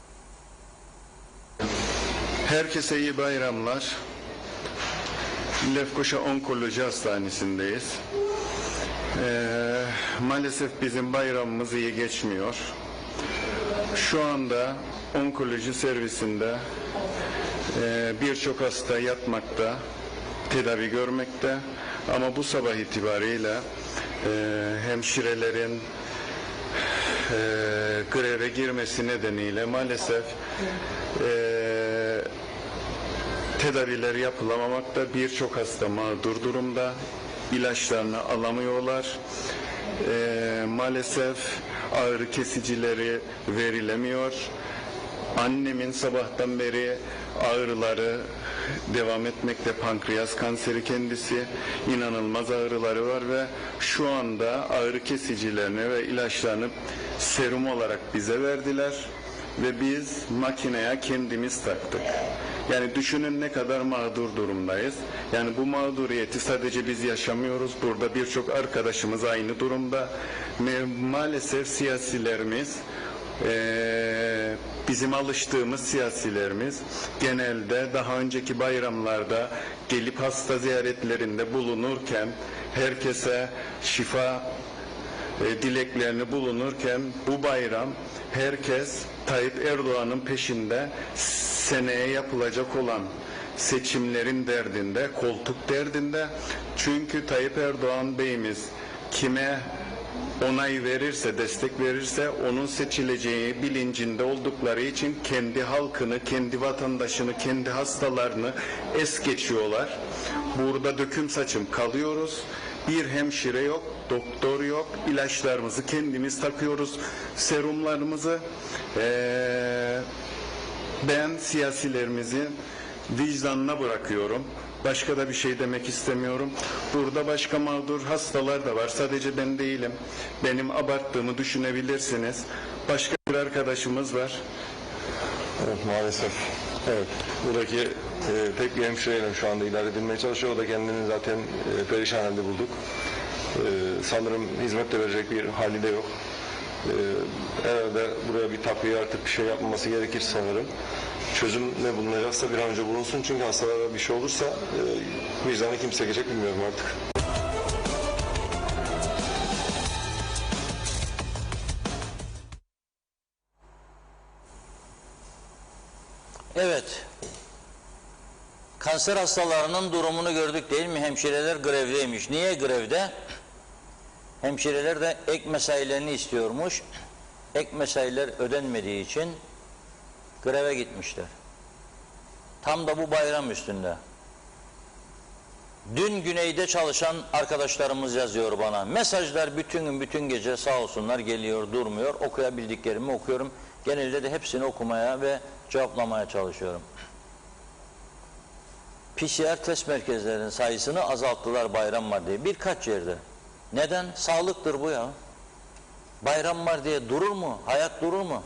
Herkese iyi bayramlar. Lefkoşa Onkoloji Hastanesi'ndeyiz. Maalesef bizim bayramımız iyi geçmiyor. Şu anda onkoloji servisinde birçok hasta yatmakta, tedavi görmekte. Ama bu sabah itibariyle hemşirelerin greve girmesi nedeniyle maalesef tedaviler yapılamamakta. Birçok hasta mağdur durumda. İlaçlarını alamıyorlar. Maalesef ağrı kesicileri verilemiyor. Annemin sabahtan beri ağrıları devam etmekte. Pankreas kanseri kendisi. İnanılmaz ağrıları var ve şu anda ağrı kesicilerini ve ilaçlarını serum olarak bize verdiler ve biz makineye kendimiz taktık. Yani düşünün ne kadar mağdur durumdayız. Yani bu mağduriyeti sadece biz yaşamıyoruz. Burada birçok arkadaşımız aynı durumda. Maalesef siyasilerimiz bizim alıştığımız siyasilerimiz genelde daha önceki bayramlarda gelip hasta ziyaretlerinde bulunurken, herkese şifa dileklerini bulunurken, bu bayram herkes Tayyip Erdoğan'ın peşinde, seneye yapılacak olan seçimlerin derdinde, koltuk derdinde. Çünkü Tayyip Erdoğan Beyimiz kime onay verirse, destek verirse onun seçileceği bilincinde oldukları için kendi halkını, kendi vatandaşını, kendi hastalarını es geçiyorlar. Burada döküm saçım kalıyoruz. Bir hemşire yok, doktor yok, ilaçlarımızı kendimiz takıyoruz, serumlarımızı. Ben siyasilerimizin vicdanına bırakıyorum. Başka da bir şey demek istemiyorum. Burada başka mağdur hastalar da var. Sadece ben değilim. Benim abarttığımı düşünebilirsiniz. Başka bir arkadaşımız var. Evet, maalesef. Evet. Buradaki tek bir hemşireyle şu anda idare edilmeye çalışıyor. O da kendini zaten perişan halde bulduk. Sanırım hizmet de verecek bir hali de yok. Herhalde buraya bir takviye artık bir şey yapmaması gerekir sanırım. Çözüm ne bulunacaksa bir an önce bulunsun. Çünkü hastalara bir şey olursa vicdanı kim çekecek bilmiyorum artık. Evet. Kanser hastalarının durumunu gördük değil mi? Hemşireler grevdeymiş. Niye grevde? Hemşireler de ek mesailerini istiyormuş. Ek mesailer ödenmediği için greve gitmişler. Tam da bu bayram üstünde. Dün güneyde çalışan arkadaşlarımız yazıyor bana. Mesajlar bütün gün, bütün gece sağ olsunlar geliyor, durmuyor. Okuyabildiklerimi okuyorum. Genelde de hepsini okumaya ve cevaplamaya çalışıyorum. PCR test merkezlerinin sayısını azalttılar bayram var diye. Birkaç yerde. Neden? Sağlıktır bu ya. Bayram var diye durur mu? Hayat durur mu?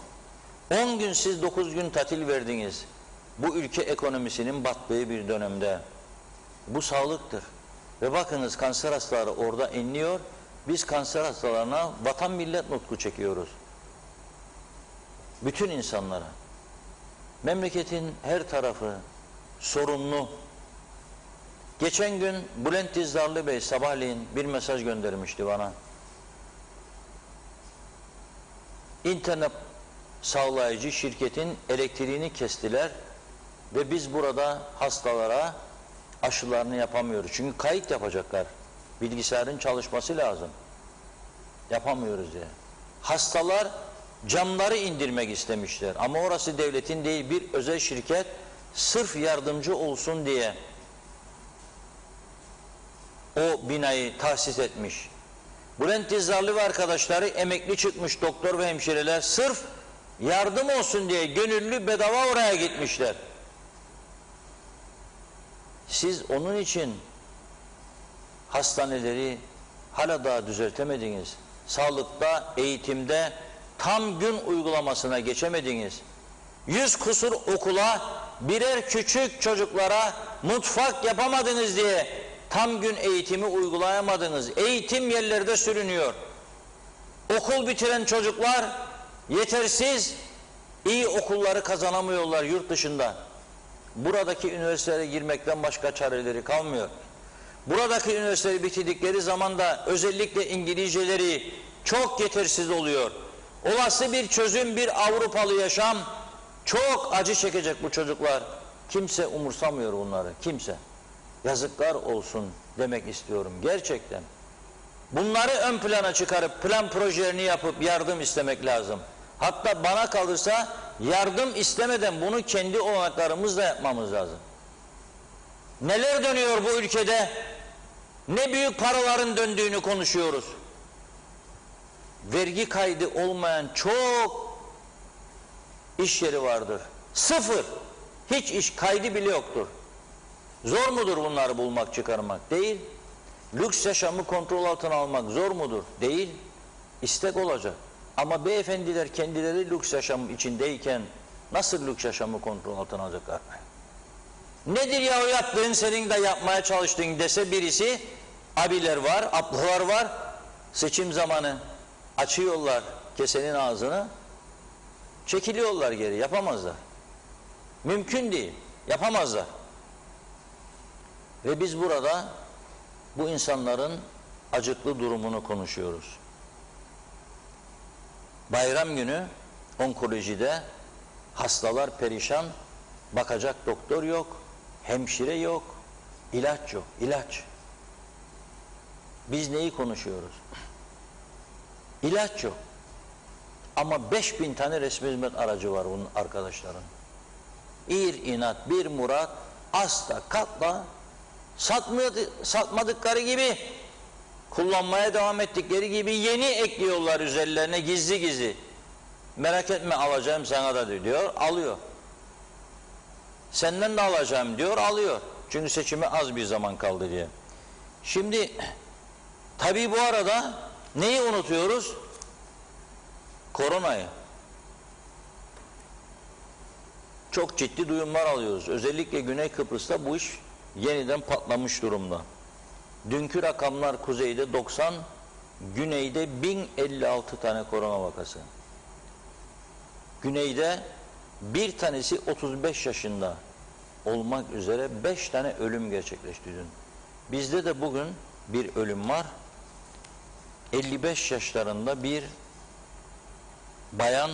10 gün siz 9 gün tatil verdiniz. Bu ülke ekonomisinin battığı bir dönemde. Bu sağlıktır. Ve bakınız kanser hastaları orada inliyor. Biz kanser hastalarına vatan millet nutku çekiyoruz. Bütün insanlara. Memleketin her tarafı sorunlu. Geçen gün Bülent Dizdarlı Bey sabahleyin bir mesaj göndermişti bana. İnternet sağlayıcı şirketin elektriğini kestiler ve biz burada hastalara aşılarını yapamıyoruz. Çünkü kayıt yapacaklar. Bilgisayarın çalışması lazım. Yapamıyoruz diye. Hastalar camları indirmek istemişler. Ama orası devletin değil, bir özel şirket sırf yardımcı olsun diye o binayı tahsis etmiş. Bülent Dizdarlı ve arkadaşları emekli çıkmış doktor ve hemşireler sırf yardım olsun diye gönüllü bedava oraya gitmişler. Siz onun için hastaneleri hala daha düzeltemediniz. Sağlıkta, eğitimde tam gün uygulamasına geçemediniz. 100 kusur okula birer küçük çocuklara mutfak yapamadınız diye tam gün eğitimi uygulayamadınız. Eğitim yerlerde sürünüyor. Okul bitiren çocuklar yetersiz, iyi okulları kazanamıyorlar yurt dışında. Buradaki üniversitelere girmekten başka çareleri kalmıyor. Buradaki üniversiteleri bitirdikleri zaman da özellikle İngilizceleri çok yetersiz oluyor. Olası bir çözüm, bir Avrupalı yaşam, çok acı çekecek bu çocuklar. Kimse umursamıyor bunları, kimse. Yazıklar olsun demek istiyorum gerçekten. Bunları ön plana çıkarıp plan projelerini yapıp yardım istemek lazım. Hatta bana kalırsa yardım istemeden bunu kendi olanaklarımızla yapmamız lazım. Neler dönüyor bu ülkede? Ne büyük paraların döndüğünü konuşuyoruz. Vergi kaydı olmayan çok iş yeri vardır. Sıfır. Hiç iş kaydı bile yoktur. Zor mudur bunları bulmak, çıkarmak? Değil. Lüks yaşamı kontrol altına almak zor mudur? Değil. İstek olacak. Ama beyefendiler kendileri lüks yaşam içindeyken nasıl lüks yaşamı kontrol altına alacaklar? Nedir ya o yaptığın, senin de yapmaya çalıştığın dese birisi, abiler var, ablalar var, seçim zamanı açıyorlar kesenin ağzını, Çekiliyorlar geri, yapamazlar. Mümkün değil, yapamazlar. Ve biz burada bu insanların acıklı durumunu konuşuyoruz. Bayram günü onkolojide hastalar perişan, bakacak doktor yok, hemşire yok, ilaç yok, ilaç. Biz neyi konuşuyoruz? İlaç yok. Ama 5000 tane resmi hizmet aracı var bunun arkadaşların. İr inat bir murat, asla katla satmadıkları gibi, kullanmaya devam ettikleri gibi yeni ekliyorlar üzerlerine gizli gizli. Merak etme alacağım sana da diyor, alıyor. Senden de alacağım diyor, alıyor. Çünkü seçime az bir zaman kaldı diye. Şimdi tabii bu arada neyi unutuyoruz? Koronayı. Çok ciddi duyumlar alıyoruz. Özellikle Güney Kıbrıs'ta bu iş yeniden patlamış durumda. Dünkü rakamlar kuzeyde 90, güneyde 1056 tane korona vakası. Güneyde bir tanesi 35 yaşında olmak üzere 5 tane ölüm gerçekleşti dün. Bizde de bugün bir ölüm var. 55 yaşlarında bir bayan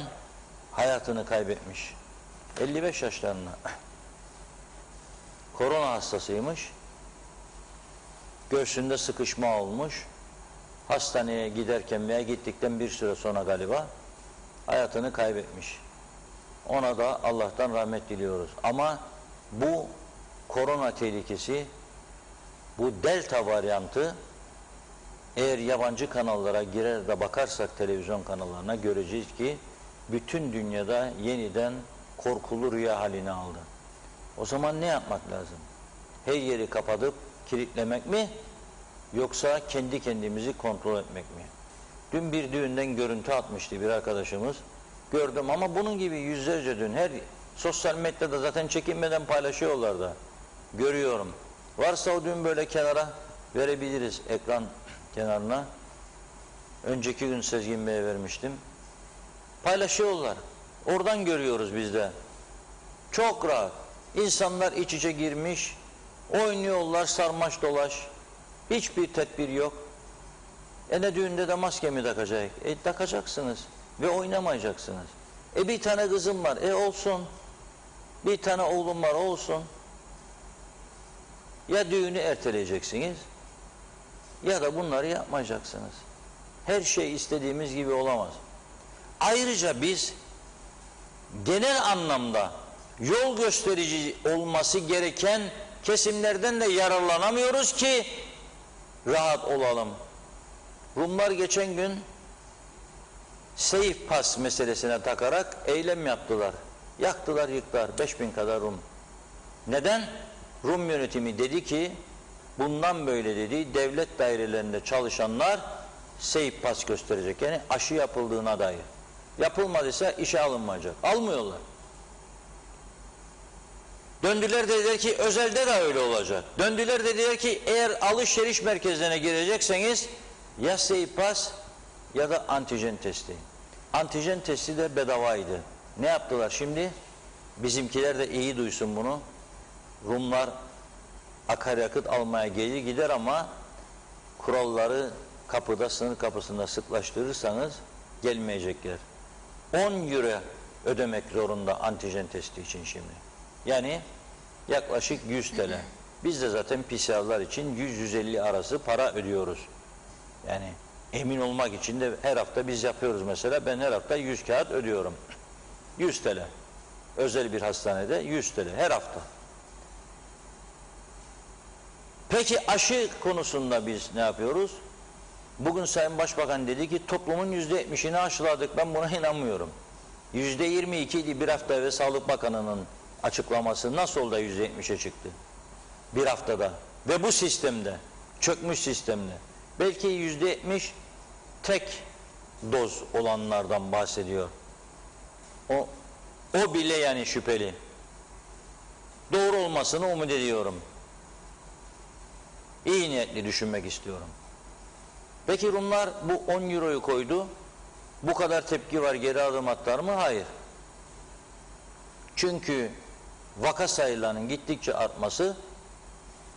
hayatını kaybetmiş. 55 yaşlarında. Korona hastasıymış. Göğsünde sıkışma olmuş. Hastaneye giderken veya gittikten bir süre sonra galiba hayatını kaybetmiş. Ona da Allah'tan rahmet diliyoruz. Ama bu korona tehlikesi, bu delta varyantı, eğer yabancı kanallara girer de bakarsak televizyon kanallarına göreceğiz ki bütün dünyada yeniden korkulu rüya haline aldı. O zaman ne yapmak lazım? Her yeri kapatıp kilitlemek mi? Yoksa kendi kendimizi kontrol etmek mi? Dün bir düğünden görüntü atmıştı bir arkadaşımız. Gördüm ama bunun gibi yüzlerce dün her sosyal medyada zaten çekinmeden paylaşıyorlar da. Görüyorum. Varsa o dün böyle kenara verebiliriz, ekran kenarına. Önceki gün Sezgin Bey'e vermiştim. Paylaşıyorlar. Oradan görüyoruz biz de. Çok rahat. İnsanlar iç içe girmiş, oynuyorlar sarmaş dolaş. Hiçbir tedbir yok. Ne düğünde de maske mi takacak? Takacaksınız ve oynamayacaksınız. Bir tane kızım var, olsun. Bir tane oğlum var, olsun. Ya düğünü erteleyeceksiniz ya da bunları yapmayacaksınız. Her şey istediğimiz gibi olamaz. Ayrıca biz genel anlamda yol gösterici olması gereken kesimlerden de yararlanamıyoruz ki rahat olalım. Rumlar geçen gün Safe Pass meselesine takarak eylem yaptılar. Yaktılar, yıktılar. 5000 kadar Rum. Neden? Rum yönetimi dedi ki, bundan böyle dedi, devlet dairelerinde çalışanlar Safe Pass gösterecek. Yani aşı yapıldığına dair. Yapılmadıysa işe alınmayacak. Almıyorlar. Döndüler dediler ki özelde de öyle olacak. Döndüler dediler ki eğer alışveriş merkezlerine girecekseniz ya Safe Pass ya da antijen testi. Antijen testi de bedavaydı. Ne yaptılar şimdi? Bizimkiler de iyi duysun bunu. Rumlar akaryakıt almaya gelir gider ama kuralları kapıda, sınır kapısında sıklaştırırsanız gelmeyecekler. 10 euro ödemek zorunda antijen testi için şimdi. Yani yaklaşık 100 TL. Biz de zaten PCR'lar için 100-150 arası para ödüyoruz. Yani emin olmak için de her hafta biz yapıyoruz mesela. Ben her hafta 100 kağıt ödüyorum. 100 TL. Özel bir hastanede 100 TL her hafta. Peki aşı konusunda biz ne yapıyoruz? Bugün Sayın Başbakan dedi ki toplumun %70'ini aşıladık. Ben buna inanmıyorum. %22 idi bir hafta evvel Sağlık Bakanı'nın açıklaması. Nasıl da %70'e çıktı? Bir haftada. Ve bu sistemde, çökmüş sistemde. Belki %70 tek doz olanlardan bahsediyor. O bile yani şüpheli. Doğru olmasını umut ediyorum. İyi niyetli düşünmek istiyorum. Peki Rumlar bu 10 euroyu koydu. Bu kadar tepki var, geri adım atlar mı? Hayır. Çünkü vaka sayılarının gittikçe artması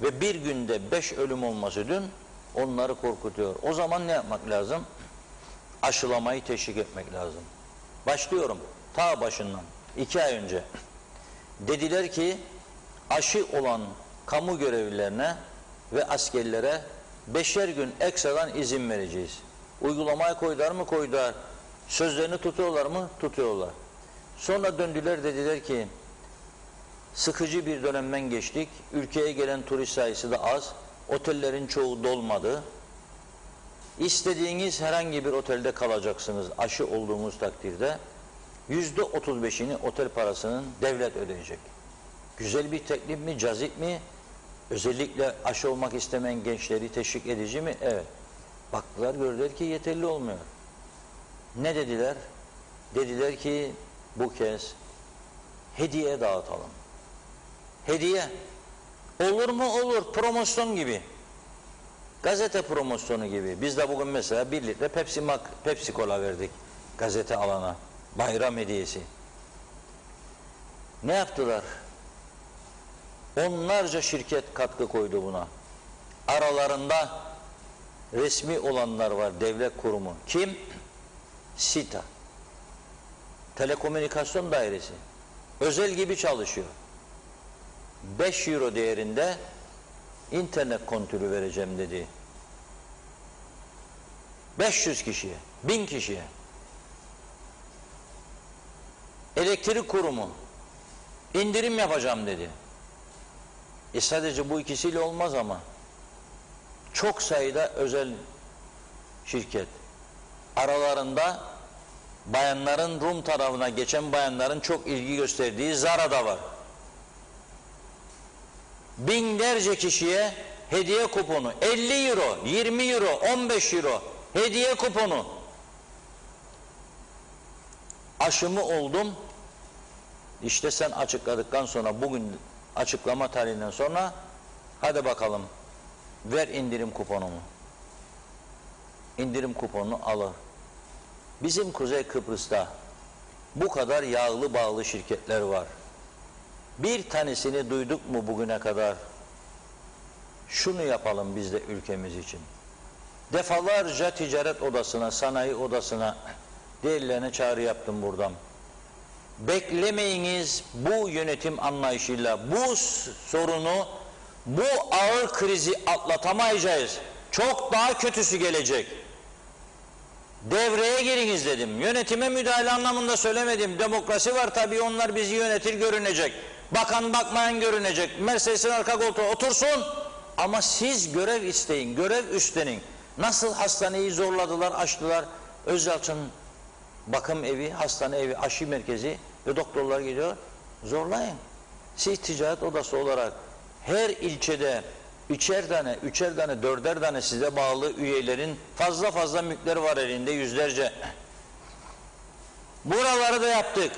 ve bir günde 5 ölüm olması dün onları korkutuyor. O zaman ne yapmak lazım? Aşılamayı teşvik etmek lazım. Başlıyorum ta başından. 2 ay önce dediler ki aşı olan kamu görevlilerine ve askerlere 5'er gün ekstradan izin vereceğiz. Uygulamaya koydular mı? Koydular. Sözlerini tutuyorlar mı? Tutuyorlar. Sonra döndüler, dediler ki sıkıcı bir dönemden geçtik. Ülkeye gelen turist sayısı da az. Otellerin çoğu dolmadı. İstediğiniz herhangi bir otelde kalacaksınız aşı olduğumuz takdirde. %35'ini otel parasının devlet ödeyecek. Güzel bir teklif mi, cazip mi? Özellikle aşı olmak istemeyen gençleri teşvik edici mi? Evet. Baktılar, gördüler ki yeterli olmuyor. Ne dediler? Dediler ki bu kez hediye dağıtalım. Hediye. Olur mu? Olur. Promosyon gibi. Gazete promosyonu gibi. Biz de bugün mesela 1 litre Pepsi Cola verdik gazete alana. Bayram hediyesi. Ne yaptılar? Onlarca şirket katkı koydu buna. Aralarında resmi olanlar var, devlet kurumu. Kim? SİTA. Telekomünikasyon Dairesi. Özel gibi çalışıyor. 5 euro değerinde internet kontürü vereceğim dedi. 500 kişiye, 1000 kişiye. Elektrik kurumu indirim yapacağım dedi. Sadece bu ikisiyle olmaz ama çok sayıda özel şirket, aralarında bayanların Rum tarafına geçen bayanların çok ilgi gösterdiği Zara da var. Binlerce kişiye hediye kuponu, 50 euro, 20 euro, 15 euro hediye kuponu. Aşımı oldum. İşte sen açıkladıktan sonra, bugün açıklama tarihinden sonra hadi bakalım ver indirim kuponumu. İndirim kuponunu alır. Bizim Kuzey Kıbrıs'ta bu kadar yağlı bağlı şirketler var. Bir tanesini duyduk mu bugüne kadar? Şunu yapalım biz de ülkemiz için. Defalarca ticaret odasına, sanayi odasına, diğerlerine çağrı yaptım buradan. Beklemeyiniz, bu yönetim anlayışıyla bu sorunu, bu ağır krizi atlatamayacağız. Çok daha kötüsü gelecek. Devreye giriniz dedim. Yönetime müdahale anlamında söylemedim. Demokrasi var tabii, onlar bizi yönetir görünecek. Bakan bakmayan görünecek. Mercedes'in arka koltuğa otursun ama siz görev isteyin, görev üstlenin. Nasıl hastaneyi zorladılar, açtılar. Özyalçın bakım evi, hastane evi, aşı merkezi ve doktorlar gidiyor. Zorlayın. Siz ticaret odası olarak her ilçede 3'er tane, 4'er tane size bağlı üyelerin fazla mülkleri var elinde, yüzlerce. Buraları da yaptık.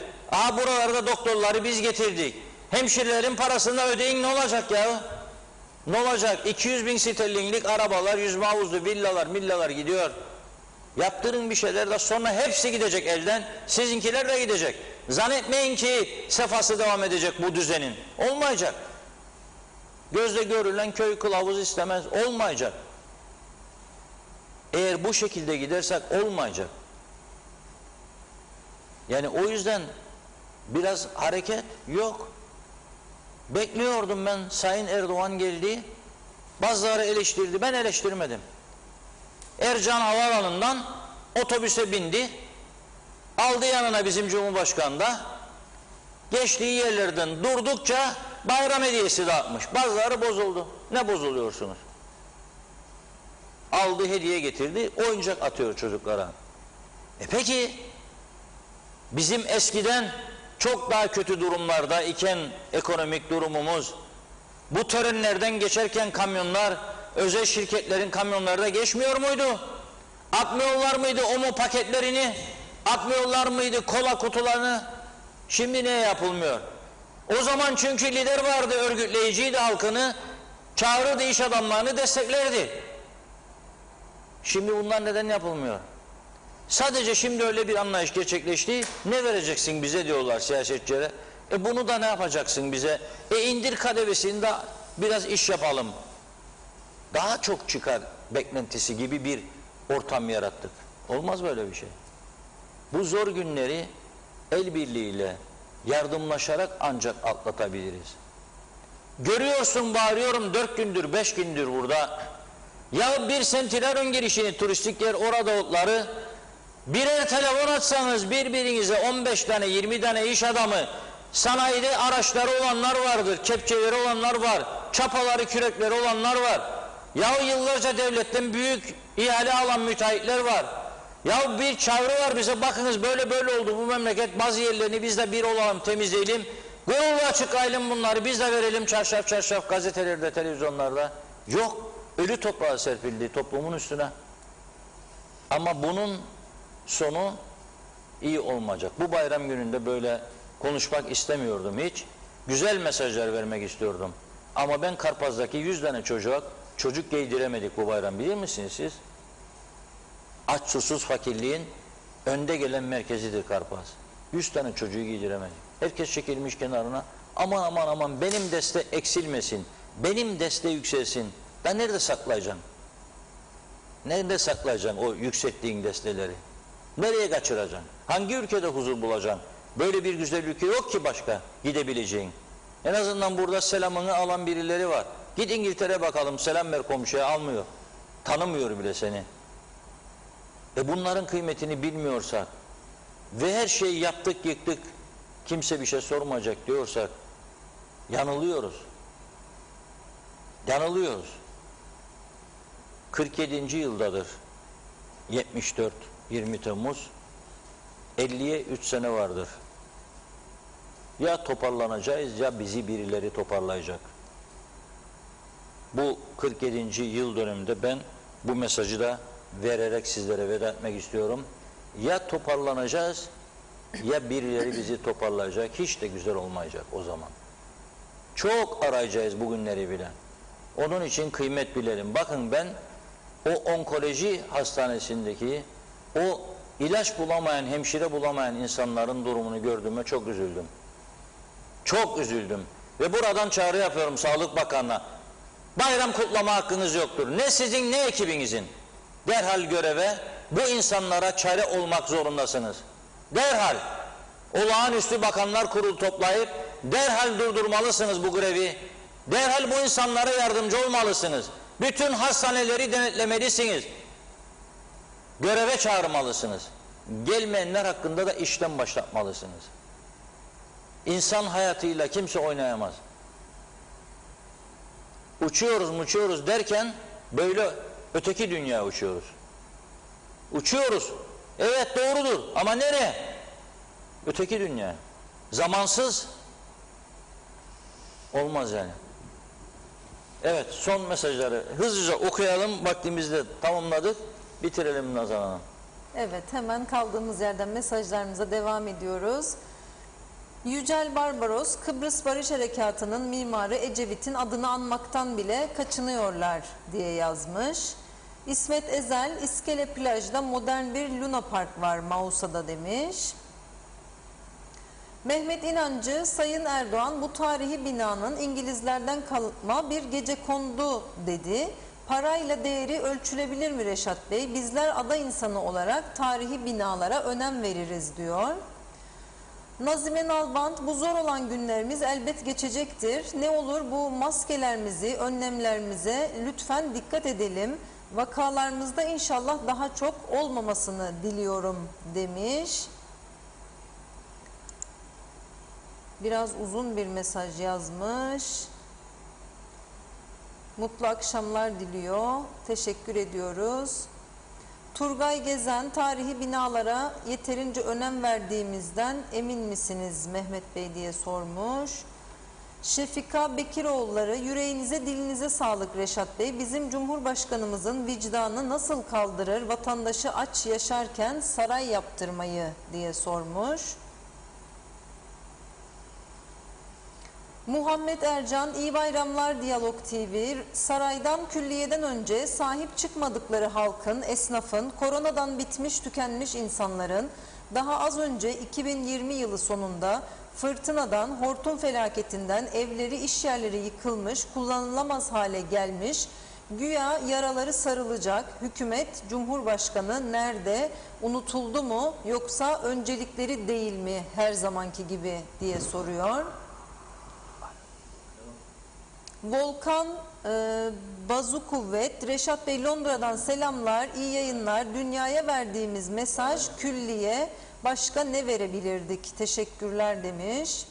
Buralarda doktorları biz getirdik. Hemşirelerin parasını da ödeyin, ne olacak ya? Ne olacak? 200.000 sterlinlik arabalar, yüzme havuzlu villalar gidiyor. Yaptırın bir şeyler de sonra hepsi gidecek elden. Sizinkiler de gidecek. Zannetmeyin ki sefası devam edecek bu düzenin. Olmayacak. Gözle görülen köy kılavuz istemez. Olmayacak. Eğer bu şekilde gidersek olmayacak. Yani o yüzden biraz hareket yok. Bekliyordum ben, Sayın Erdoğan geldi. Bazıları eleştirdi. Ben eleştirmedim. Ercan Havaalanı'ndan otobüse bindi. Aldı yanına bizim Cumhurbaşkanı da. Geçtiği yerlerden durdukça bayram hediyesi dağıtmış. Bazıları bozuldu. Ne bozuluyorsunuz? Aldı, hediye getirdi. Oyuncak atıyor çocuklara. Peki bizim eskiden çok daha kötü durumlarda iken ekonomik durumumuz, bu törenlerden geçerken kamyonlar özel şirketlerin kamyonları da geçmiyor muydu? Atmıyorlar mıydı OMO paketlerini? Atmıyorlar mıydı kola kutularını? Şimdi niye yapılmıyor? O zaman çünkü lider vardı, örgütleyiciydi halkını, çağırırdı iş adamlarını, desteklerdi. Şimdi bunlar neden yapılmıyor? Sadece şimdi öyle bir anlayış gerçekleşti. Ne vereceksin bize diyorlar siyasetçilere. Bunu da ne yapacaksın bize? İndir KDV'sini de biraz iş yapalım. Daha çok çıkar beklentisi gibi bir ortam yarattık. Olmaz böyle bir şey. Bu zor günleri el birliğiyle, yardımlaşarak ancak atlatabiliriz. Görüyorsun, bağırıyorum 4 gündür, 5 gündür burada. Ya bir sentiler ön girişini, turistik yer, orada otları, birer telefon atsanız birbirinize 15 tane, 20 tane iş adamı, sanayide araçları olanlar vardır, kepçeleri olanlar var, çapaları, kürekleri olanlar var. Ya yıllarca devletten büyük ihale alan müteahhitler var. Ya bir çağrı var bize, bakınız böyle böyle oldu bu memleket, bazı yerlerini biz de bir olalım, temizleyelim. Gururla açıklayalım bunları, biz de verelim çarşaf çarşaf gazetelerde, televizyonlarda. Yok, ölü toprağa serpildi toplumun üstüne. Ama bunun sonu iyi olmayacak. Bu bayram gününde böyle konuşmak istemiyordum hiç. Güzel mesajlar vermek istiyordum. Ama ben Karpaz'daki 100 tane çocuk giydiremedik bu bayram, bilir misiniz siz? Aç susuz fakirliğin önde gelen merkezidir Karpaz. 100 tane çocuğu giydiremedik. Herkes çekilmiş kenarına. Aman aman aman benim deste eksilmesin. Benim deste yükselsin. Ben nerede saklayacağım? Nerede saklayacaksın o yükselttiğin desteleri? Nereye kaçıracaksın? Hangi ülkede huzur bulacaksın? Böyle bir güzel ülke yok ki başka gidebileceğin. En azından burada selamını alan birileri var. Git İngiltere bakalım, selam ver komşuya, almıyor. Tanımıyor bile seni. Bunların kıymetini bilmiyorsak ve her şeyi yaptık yıktık, kimse bir şey sormayacak diyorsak yanılıyoruz. Yanılıyoruz. 47. yıldadır 74 20 Temmuz, 50'ye 3 sene vardır. Ya toparlanacağız ya bizi birileri toparlayacak. Bu 47. yıl dönümünde ben bu mesajı da vererek sizlere veda etmek istiyorum. Ya toparlanacağız ya birileri bizi toparlayacak. Hiç de güzel olmayacak o zaman. Çok arayacağız bugünleri bile. Onun için kıymet bilelim. Bakın ben o onkoloji hastanesindeki o ilaç bulamayan, hemşire bulamayan insanların durumunu gördüğüme çok üzüldüm. Çok üzüldüm. Ve buradan çağrı yapıyorum Sağlık Bakanı'na. Bayram kutlama hakkınız yoktur. Ne sizin ne ekibinizin. Derhal göreve, bu insanlara çare olmak zorundasınız. Derhal olağanüstü bakanlar kurulu toplayıp derhal durdurmalısınız bu grevi. Derhal bu insanlara yardımcı olmalısınız. Bütün hastaneleri denetlemelisiniz. Göreve çağırmalısınız. Gelmeyenler hakkında da işlem başlatmalısınız. İnsan hayatıyla kimse oynayamaz. Uçuyoruz derken böyle öteki dünya uçuyoruz. Uçuyoruz. Evet doğrudur ama nereye? Öteki dünya. Zamansız olmaz yani. Evet, son mesajları hızlıca okuyalım. Vaktimizi de tamamladık. Bitirelim Nazan Hanım. Evet, hemen kaldığımız yerden mesajlarımıza devam ediyoruz. Yücel Barbaros, Kıbrıs Barış Harekatı'nın mimarı Ecevit'in adını anmaktan bile kaçınıyorlar diye yazmış. İsmet Ezel, İskele Plaj'da modern bir Luna Park var Mausa'da demiş. Mehmet İnancı, Sayın Erdoğan bu tarihi binanın İngilizlerden kalma bir gecekondu dedi. Parayla değeri ölçülebilir mi Reşat Bey? Bizler ada insanı olarak tarihi binalara önem veririz diyor. Nazime Nalbant, bu zor olan günlerimiz elbet geçecektir. Ne olur bu maskelerimizi, önlemlerimize lütfen dikkat edelim. Vakalarımızda inşallah daha çok olmamasını diliyorum demiş. Biraz uzun bir mesaj yazmış. Mutlu akşamlar diliyor. Teşekkür ediyoruz. Turgay Gezen, tarihi binalara yeterince önem verdiğimizden emin misiniz Mehmet Bey diye sormuş. Şefika Bekiroğulları, yüreğinize dilinize sağlık Reşat Bey. Bizim Cumhurbaşkanımızın vicdanı nasıl kaldırır vatandaşı aç yaşarken saray yaptırmayı diye sormuş. Muhammed Ercan, İyi Bayramlar Diyalog TV, saraydan, külliyeden önce sahip çıkmadıkları halkın, esnafın, koronadan bitmiş tükenmiş insanların, daha az önce 2020 yılı sonunda fırtınadan, hortum felaketinden evleri, iş yerleri yıkılmış, kullanılamaz hale gelmiş, güya yaraları sarılacak hükümet, Cumhurbaşkanı nerede, unutuldu mu yoksa öncelikleri değil mi her zamanki gibi diye soruyor. Volkan Bazu Kuvvet, Reşat Bey Londra'dan selamlar, iyi yayınlar. Dünyaya verdiğimiz mesaj külliye, başka ne verebilirdik? Teşekkürler demiş.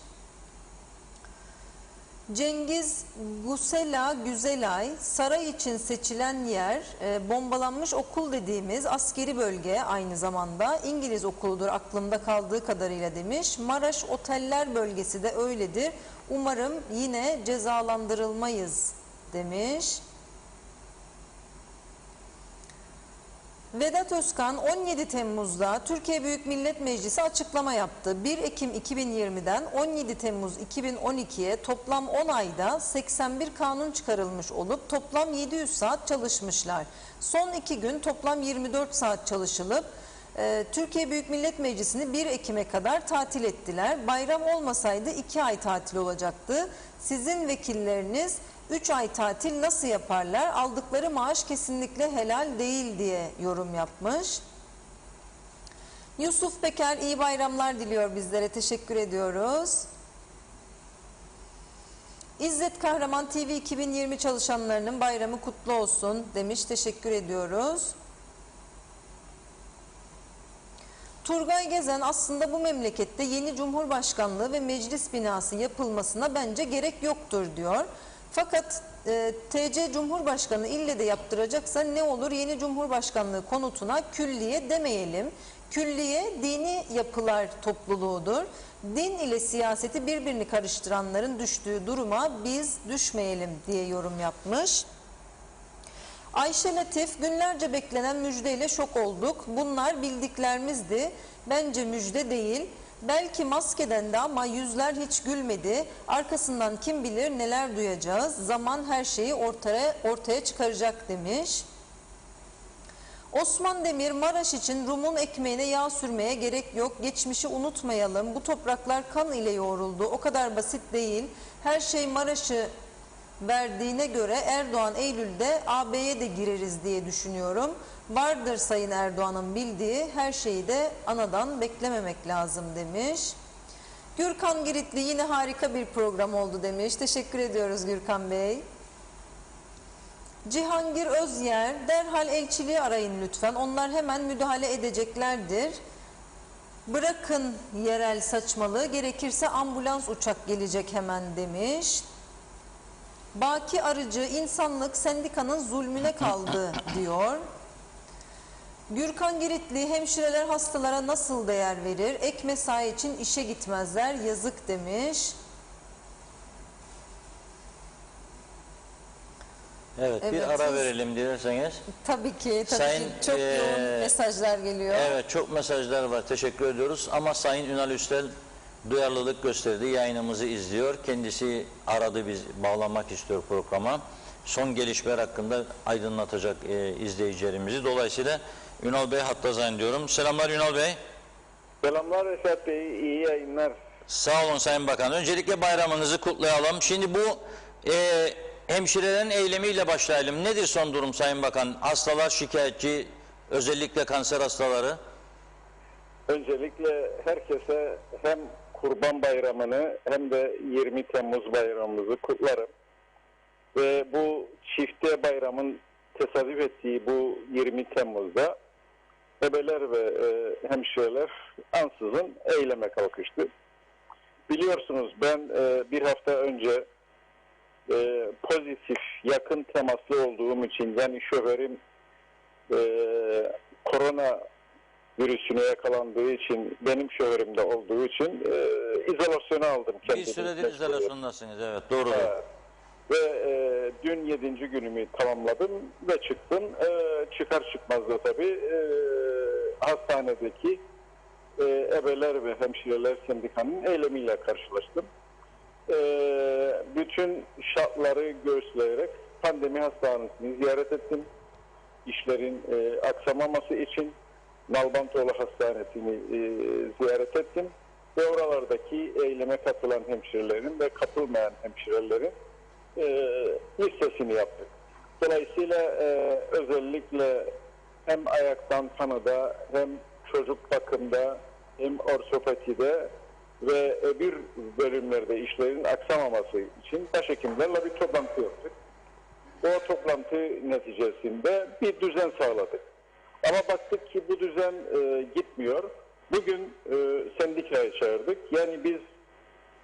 Cengiz Gusela Güzelay, saray için seçilen yer bombalanmış okul dediğimiz askeri bölge, aynı zamanda İngiliz okuludur aklımda kaldığı kadarıyla demiş. Maraş Oteller bölgesi de öyledir. Umarım yine cezalandırılmayız demiş. Vedat Özkan 17 Temmuz'da Türkiye Büyük Millet Meclisi açıklama yaptı. 1 Ekim 2020'den 17 Temmuz 2012'ye toplam 10 ayda 81 kanun çıkarılmış olup toplam 700 saat çalışmışlar. Son 2 gün toplam 24 saat çalışılıp Türkiye Büyük Millet Meclisi'ni 1 Ekim'e kadar tatil ettiler. Bayram olmasaydı 2 ay tatil olacaktı. Sizin vekilleriniz 3 ay tatil nasıl yaparlar? Aldıkları maaş kesinlikle helal değil diye yorum yapmış. Yusuf Peker iyi bayramlar diliyor bizlere. Teşekkür ediyoruz. İzzet Kahraman TV 2020 çalışanlarının bayramı kutlu olsun demiş. Teşekkür ediyoruz. Turgay Gezen aslında bu memlekette yeni Cumhurbaşkanlığı ve meclis binası yapılmasına bence gerek yoktur diyor. Fakat TC Cumhurbaşkanı ille de yaptıracaksa ne olur yeni Cumhurbaşkanlığı konutuna külliye demeyelim. Külliye dini yapılar topluluğudur. Din ile siyaseti birbirini karıştıranların düştüğü duruma biz düşmeyelim diye yorum yapmış. Ayşe Latif, günlerce beklenen müjdeyle şok olduk. Bunlar bildiklerimizdi. Bence müjde değil. Belki maskeden de ama yüzler hiç gülmedi. Arkasından kim bilir neler duyacağız. Zaman her şeyi ortaya çıkaracak demiş. Osman Demir, Maraş için Rum'un ekmeğine yağ sürmeye gerek yok. Geçmişi unutmayalım. Bu topraklar kan ile yoğruldu. O kadar basit değil. Her şey Maraş'ı verdiğine göre Erdoğan Eylül'de AB'ye de gireriz diye düşünüyorum. Vardır Sayın Erdoğan'ın bildiği, her şeyi de anadan beklememek lazım demiş. Gürkan Giritli yine harika bir program oldu demiş. Teşekkür ediyoruz Gürkan Bey. Cihangir Özyer, derhal elçiliği arayın lütfen. Onlar hemen müdahale edeceklerdir. Bırakın yerel saçmalığı, gerekirse ambulans uçak gelecek hemen demiş. Baki Arıcı, insanlık sendikanın zulmüne kaldı diyor. Gürkan Giritli, hemşireler hastalara nasıl değer verir? Ek mesai için işe gitmezler, yazık demiş. Evet, bir ara verelim dilerseniz. Tabii ki, Sayın, çok yoğun mesajlar geliyor. Evet, çok mesajlar var, teşekkür ediyoruz. Ama Sayın Ünal Üstel duyarlılık gösterdi, yayınımızı izliyor. Kendisi aradı, biz bağlamak istiyor programa. Son gelişmeler hakkında aydınlatacak izleyicilerimizi. Dolayısıyla Ünal Bey hatta zannediyorum. Selamlar Ünal Bey. Selamlar Reşat Bey, iyi yayınlar. Sağ olun Sayın Bakan. Öncelikle bayramınızı kutlayalım. Şimdi bu hemşirelerin eylemiyle başlayalım. Nedir son durum Sayın Bakan? Hastalar şikayetçi, özellikle kanser hastaları. Öncelikle herkese hem Kurban Bayramı'nı hem de 20 Temmuz bayramımızı kutlarım. Ve bu çifte bayramın tesadüf ettiği bu 20 Temmuz'da ebeler ve hemşireler ansızın eyleme kalkıştı. Biliyorsunuz ben bir hafta önce pozitif, yakın temaslı olduğum için, yani şoförüm korona virüsüne yakalandığı için, benim şoförümde olduğu için izolasyona aldım kendimi. Bir süredir izolasyondasınız, evet, doğru. Ve dün 7. günümü tamamladım ve çıktım. Çıkar çıkmaz da tabii hastanedeki ebeler ve hemşireler sendikanın eylemiyle karşılaştım. bütün şartları göğüsleyerek pandemi hastanesini ziyaret ettim. İşlerin aksamaması için Nalbantoğlu Hastanesi'ni ziyaret ettim. Ve oralardaki eyleme katılan hemşirelerin ve katılmayan hemşirelerin listesini yaptık. Dolayısıyla özellikle hem ayaktan tanıda hem çocuk bakımda hem ortopedide ve öbür bölümlerde işlerin aksamaması için başhekimlerle bir toplantı yaptık. O toplantı neticesinde bir düzen sağladık. Ama baktık ki bu düzen gitmiyor. Bugün sendikayı çağırdık. Yani biz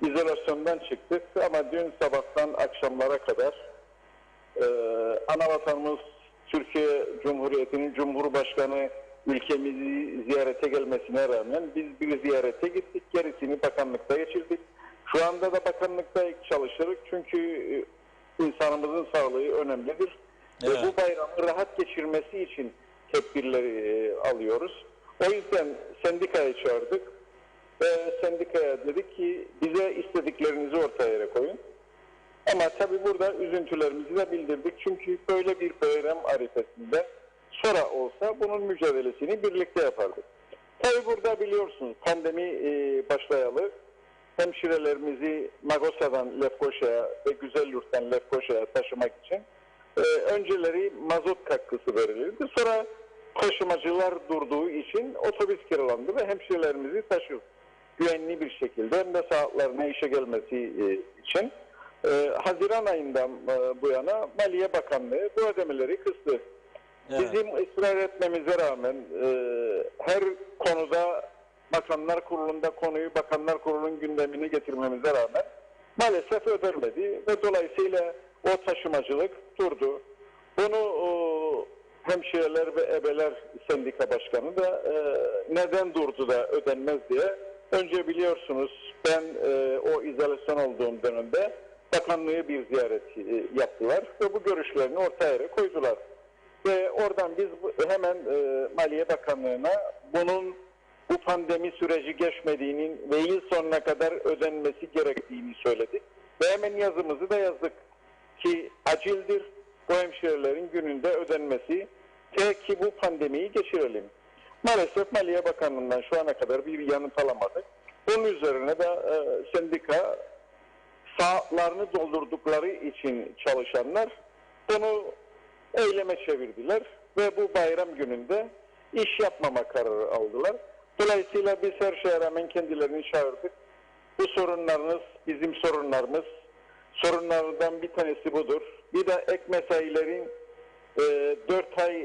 izolasyondan çıktık ama dün sabahtan akşamlara kadar anavatanımız Türkiye Cumhuriyeti'nin Cumhurbaşkanı ülkemizi ziyarete gelmesine rağmen biz bir ziyarete gittik. Gerisini bakanlıkta geçirdik. Şu anda da bakanlıkta çalışırız çünkü insanımızın sağlığı önemlidir. Evet. Bu bayramı rahat geçirmesi için tedbirleri alıyoruz. O yüzden sendikayı çağırdık ve sendikaya dedik ki bize istediklerinizi ortaya koyun. Ama tabii burada üzüntülerimizi de bildirdik. Çünkü böyle bir bayram arifesinde sonra olsa bunun mücadelesini birlikte yapardık. Tabii burada biliyorsunuz pandemi başlayalı hemşirelerimizi Magosa'dan Lefkoşa'ya ve Güzelyurt'tan Lefkoşa'ya taşımak için önceleri mazot katkısı verilirdi. Sonra taşımacılar durduğu için otobüs kiralandı ve hemşirelerimizi taşıyor. Güvenli bir şekilde hem de saatlerine işe gelmesi için. Haziran ayından bu yana Maliye Bakanlığı bu ödemeleri kıstı. Evet. Bizim ısrar etmemize rağmen her konuda Bakanlar Kurulu'nda konuyu Bakanlar Kurulu'nun gündemine getirmemize rağmen maalesef ödenmedi ve dolayısıyla o taşımacılık durdu. Bunu hemşireler ve ebeler sendika başkanı da neden durdu da ödenmez diye. Önce biliyorsunuz ben o izolasyon olduğum dönemde bakanlığı bir ziyaret yaptılar ve bu görüşlerini ortaya koydular. Ve oradan biz hemen Maliye Bakanlığı'na bunun bu pandemi süreci geçmediğinin ve yıl sonuna kadar ödenmesi gerektiğini söyledik. Ve hemen yazımızı da yazdık ki acildir bu hemşirelerin gününde ödenmesi ki bu pandemiyi geçirelim. Maalesef Maliye Bakanlığı'ndan şu ana kadar bir yanıt alamadık. Bunun üzerine de sendika saatlerini doldurdukları için çalışanlar bunu eyleme çevirdiler ve bu bayram gününde iş yapmama kararı aldılar. Dolayısıyla biz her şeye rağmen kendilerini çağırdık. Bu sorunlarınız bizim sorunlarımız. Sorunlardan bir tanesi budur. Bir de ek mesailerin 4 ay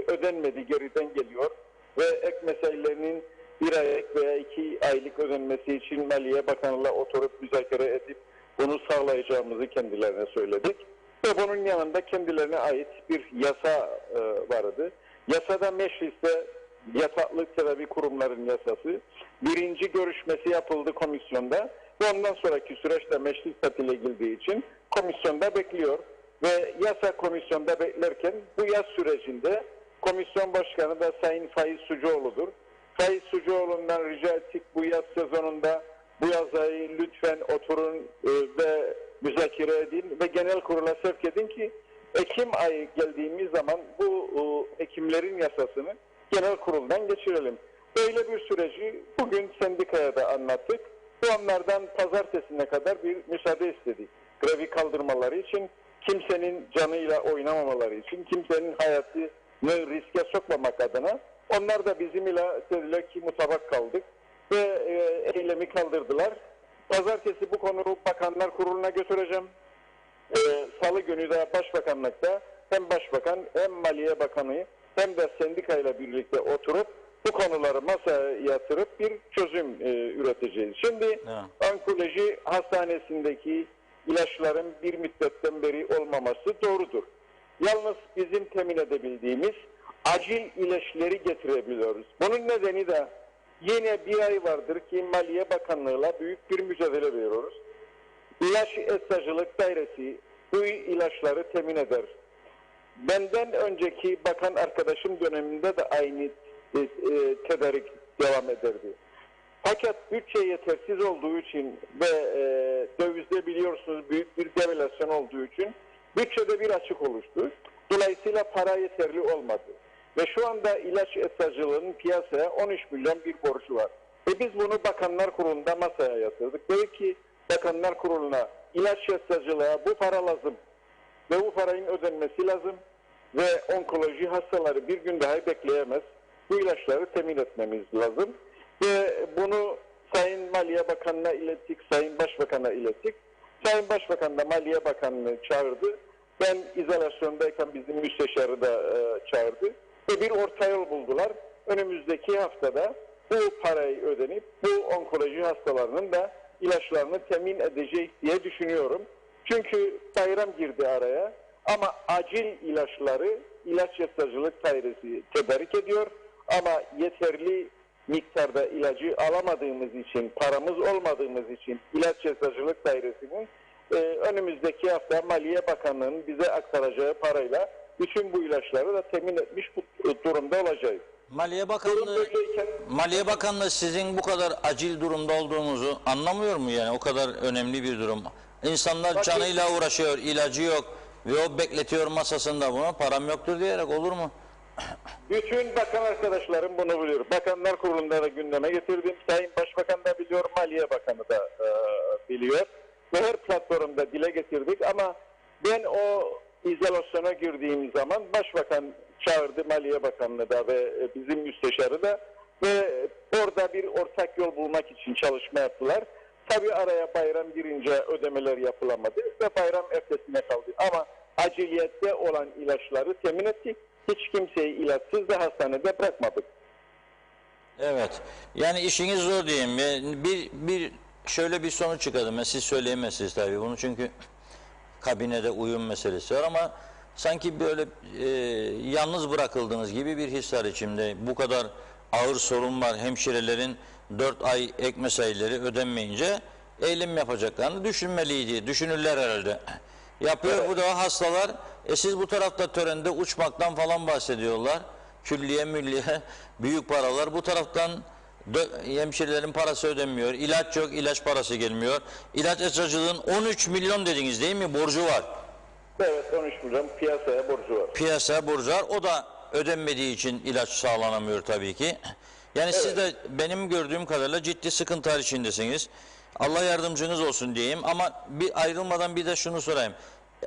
ödenmedi, geriden geliyor. Ve ek mesailerinin 1 aylık veya 2 aylık ödenmesi için Maliye Bakanı'yla oturup müzakere edip bunu sağlayacağımızı kendilerine söyledik. Ve bunun yanında kendilerine ait bir yasa vardı. Yasada mecliste yataklık tedavi kurumların yasası birinci görüşmesi yapıldı komisyonda ve ondan sonraki süreçte meclis tatile girdiği için komisyonda bekliyor ve yasa komisyonda beklerken bu yaz sürecinde komisyon başkanı da Sayın Faiz Sucuoğlu'dur. Faiz Sucuoğlu'ndan rica ettik bu yaz sezonunda bu yazayı lütfen oturun ve müzakere edin ve genel kurula sevk edin ki Ekim ayı geldiğimiz zaman bu hekimlerin yasasını genel kuruldan geçirelim. Böyle bir süreci bugün sendikaya da anlattık. Bu onlardan pazartesine kadar bir müsaade istedik. Grevi kaldırmaları için, kimsenin canıyla oynamamaları için, kimsenin hayatını riske sokmamak adına. Onlar da bizim ile dediler ki mutabak kaldık ve eylemi kaldırdılar. Pazartesi bu konuyu Bakanlar Kurulu'na götüreceğim. Salı günü de Başbakanlıkta hem Başbakan hem Maliye Bakanı hem de sendikayla birlikte oturup bu konuları masaya yatırıp bir çözüm üreteceğiz. Şimdi onkoloji hastanesindeki ilaçların bir müddetten beri olmaması doğrudur. Yalnız bizim temin edebildiğimiz acil ilaçları getirebiliyoruz. Bunun nedeni de yine bir ay vardır ki Maliye Bakanlığı'yla büyük bir mücadele veriyoruz. İlaç Eczacılık Dairesi bu ilaçları temin eder. Benden önceki bakan arkadaşım döneminde de aynı tedarik devam ederdi. Fakat bütçe yetersiz olduğu için ve dövizde biliyorsunuz büyük bir devalüasyon olduğu için bütçede bir açık oluştu. Dolayısıyla para yeterli olmadı. Ve şu anda ilaç eczacılığının piyasaya 13 milyon bir borcu var. Biz bunu Bakanlar Kurulu'nda masaya yatırdık. Dedik ki Bakanlar Kurulu'na ilaç eczacılığa bu para lazım ve bu paranın ödenmesi lazım ve onkoloji hastaları bir gün daha bekleyemez. Bu ilaçları temin etmemiz lazım ve bunu Sayın Maliye Bakanı'na ilettik, Sayın Başbakan'a ilettik. Sayın Başbakan da Maliye Bakanı'nı çağırdı. Ben izolasyondayken bizim müsteşarı da çağırdı ve bir orta yol buldular. Önümüzdeki haftada bu parayı ödenip bu onkoloji hastalarının da ilaçlarını temin edeceğiz diye düşünüyorum. Çünkü bayram girdi araya ama acil ilaçları ilaç eczacılık dairesi tedarik ediyor ama yeterli miktarda ilacı alamadığımız için, paramız olmadığımız için ilaç eczacılık dairesinin önümüzdeki hafta Maliye Bakanlığı'nın bize aktaracağı parayla bütün bu ilaçları da temin etmiş durumda olacağız. Maliye Bakanlığı sizin bu kadar acil durumda olduğunuzu anlamıyor mu yani? O kadar önemli bir durum. İnsanlar canıyla uğraşıyor, ilacı yok ve o bekletiyor masasında bunu. Param yoktur diyerek olur mu? Bütün bakan arkadaşlarım bunu biliyor. Bakanlar Kurulu'nda da gündeme getirdim. Sayın Başbakan da biliyor, Maliye Bakanı da biliyor. Ve her platformda dile getirdik ama ben o izolasyona girdiğim zaman Başbakan çağırdı Maliye Bakanı'nı da ve bizim müsteşarı da ve orada bir ortak yol bulmak için çalışma yaptılar. Tabii araya bayram girince ödemeler yapılamadı ve bayram ertesine kaldı. Ama aciliyette olan ilaçları temin ettik. Hiç kimseyi ilaçsız da hastanede bırakmadık. Evet. Yani işiniz zor diyeyim. Şöyle bir sonuç çıkardım. Siz söyleyemezsiniz tabii bunu çünkü kabinede uyum meselesi var ama sanki böyle yalnız bırakıldığınız gibi bir his var içimde. Bu kadar ağır sorun var. Hemşirelerin 4 ay ek mesaileri ödenmeyince eylem yapacaklarını düşünmeliydi. Düşünürler herhalde. Yapıyor evet. Bu da hastalar. Siz bu tarafta törende uçmaktan falan bahsediyorlar. Külliye mülliye büyük paralar. Bu taraftan hemşirelerin parası ödenmiyor. İlaç yok, ilaç parası gelmiyor. İlaç eczacılığın 13 milyon dediniz değil mi? Borcu var. Evet 13 milyon piyasaya borcu var. Piyasaya borcu var. O da ödenmediği için ilaç sağlanamıyor tabii ki. Yani evet. Siz de benim gördüğüm kadarıyla ciddi sıkıntılar içindesiniz. Allah yardımcınız olsun diyeyim ama bir ayrılmadan bir de şunu sorayım.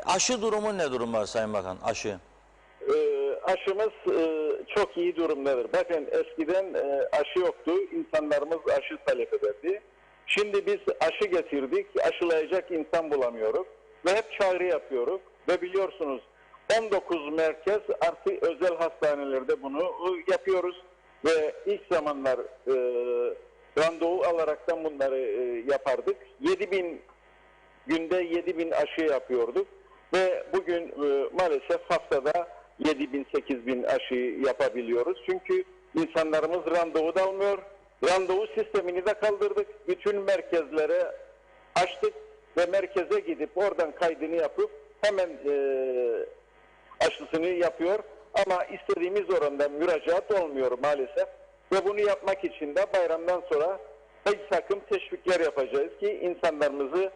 Aşı durumu ne durum var Sayın Bakan? Aşı. Aşımız çok iyi durumdadır. Bakın eskiden aşı yoktu. İnsanlarımız aşı talep ederdi. Şimdi biz aşı getirdik. Aşılayacak insan bulamıyoruz. Ve hep çağrı yapıyoruz. Ve biliyorsunuz 19 merkez artık özel hastanelerde bunu yapıyoruz. Ve ilk zamanlar randevu alaraktan bunları yapardık. 7.000 günde 7.000 aşı yapıyorduk. Ve bugün maalesef haftada 7.000-8.000 aşı yapabiliyoruz. Çünkü insanlarımız randevu da almıyor. Randevu sistemini de kaldırdık. Bütün merkezlere açtık ve merkeze gidip oradan kaydını yapıp hemen aşısını yapıyor. Ama istediğimiz oranda müracaat olmuyor maalesef. Ve bunu yapmak için de bayramdan sonra bir takım teşvikler yapacağız ki insanlarımızı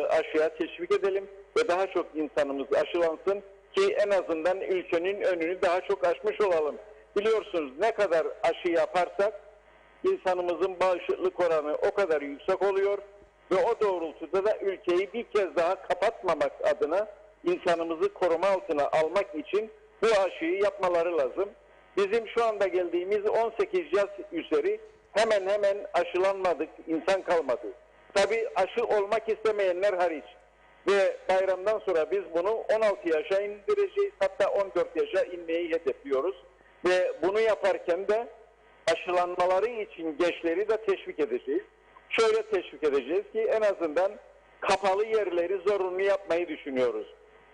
aşıya teşvik edelim ve daha çok insanımız aşılansın ki en azından ülkenin önünü daha çok açmış olalım. Biliyorsunuz ne kadar aşı yaparsak insanımızın bağışıklık oranı o kadar yüksek oluyor ve o doğrultuda da ülkeyi bir kez daha kapatmamak adına insanımızı koruma altına almak için bu aşıyı yapmaları lazım. Bizim şu anda geldiğimiz 18 yaş üzeri hemen hemen aşılanmadık, insan kalmadı. Tabii aşı olmak istemeyenler hariç. Ve bayramdan sonra biz bunu 16 yaşa indireceğiz. Hatta 14 yaşa inmeyi hedefliyoruz. Ve bunu yaparken de aşılanmaları için gençleri de teşvik edeceğiz. Şöyle teşvik edeceğiz ki en azından kapalı yerleri zorunlu yapmayı düşünüyoruz.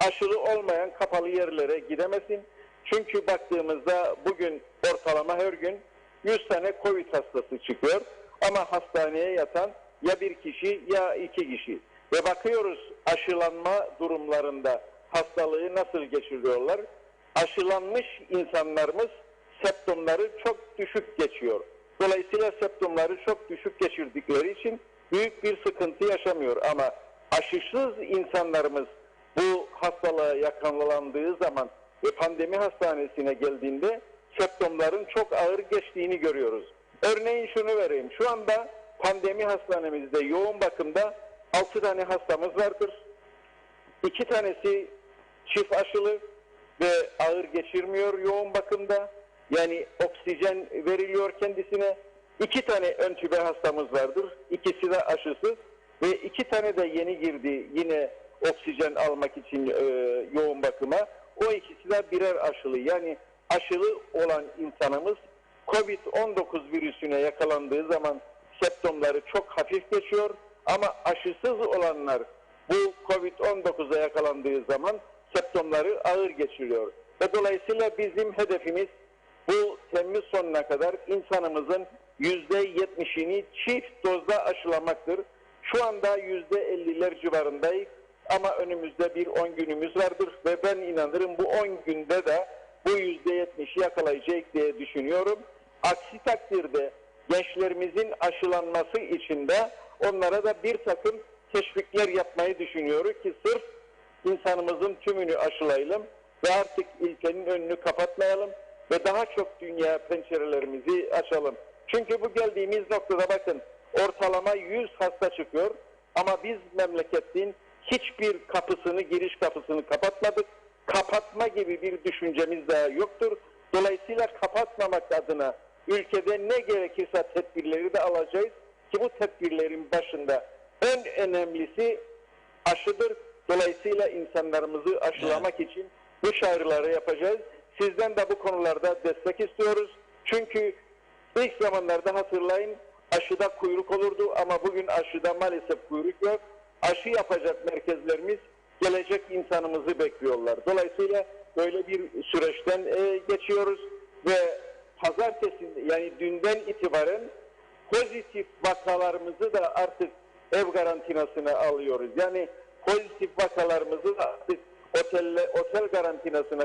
Aşılı olmayan kapalı yerlere gidemesin. Çünkü baktığımızda bugün ortalama her gün 100 tane Covid hastası çıkıyor. Ama hastaneye yatan ya bir kişi ya 2 kişi. Ve bakıyoruz aşılanma durumlarında hastalığı nasıl geçiriyorlar. Aşılanmış insanlarımız semptomları çok düşük geçiyor. Dolayısıyla septomları çok düşük geçirdikleri için büyük bir sıkıntı yaşamıyor. Ama aşısız insanlarımız bu hastalığa yakalandığı zaman ve pandemi hastanesine geldiğinde septomların çok ağır geçtiğini görüyoruz. Örneğin şunu vereyim. Şu anda pandemi hastanemizde yoğun bakımda 6 tane hastamız vardır. 2 tanesi çift aşılı ve ağır geçirmiyor yoğun bakımda. Yani oksijen veriliyor kendisine. 2 tane ön tübe hastamız vardır. İkisi de aşısız ve 2 tane de yeni girdi yine oksijen almak için yoğun bakıma. O ikisi de birer aşılı. Yani aşılı olan insanımız COVID-19 virüsüne yakalandığı zaman septomları çok hafif geçiyor. Ama aşısız olanlar bu COVID-19'a yakalandığı zaman septomları ağır geçiriyor. Ve dolayısıyla bizim hedefimiz bu Temmuz sonuna kadar insanımızın %70'ini çift dozda aşılamaktır. Şu anda %50'ler civarındayız ama önümüzde bir 10 günümüz vardır ve ben inanırım bu 10 günde de bu %70'i yakalayacak diye düşünüyorum. Aksi takdirde gençlerimizin aşılanması için de onlara da bir takım teşvikler yapmayı düşünüyoruz ki sırf insanımızın tümünü aşılayalım ve artık ülkenin önünü kapatmayalım ve daha çok dünya pencerelerimizi açalım. Çünkü bu geldiğimiz noktada bakın ortalama 100 hasta çıkıyor ama biz memleketin hiçbir kapısını, giriş kapısını kapatmadık. Kapatma gibi bir düşüncemiz daha yoktur. Dolayısıyla kapatmamak adına ülkede ne gerekirse tedbirleri de alacağız ki bu tedbirlerin başında en önemlisi aşıdır. Dolayısıyla insanlarımızı aşılamak için bu çağrıları yapacağız. Sizden de bu konularda destek istiyoruz. Çünkü ilk zamanlarda hatırlayın aşıda kuyruk olurdu ama bugün aşıda maalesef kuyruk yok. Aşı yapacak merkezlerimiz gelecek insanımızı bekliyorlar. Dolayısıyla böyle bir süreçten geçiyoruz ve pazartesi yani dünden itibaren pozitif vakalarımızı da artık ev karantinasına alıyoruz. Yani pozitif vakalarımızı da artık otel karantinasına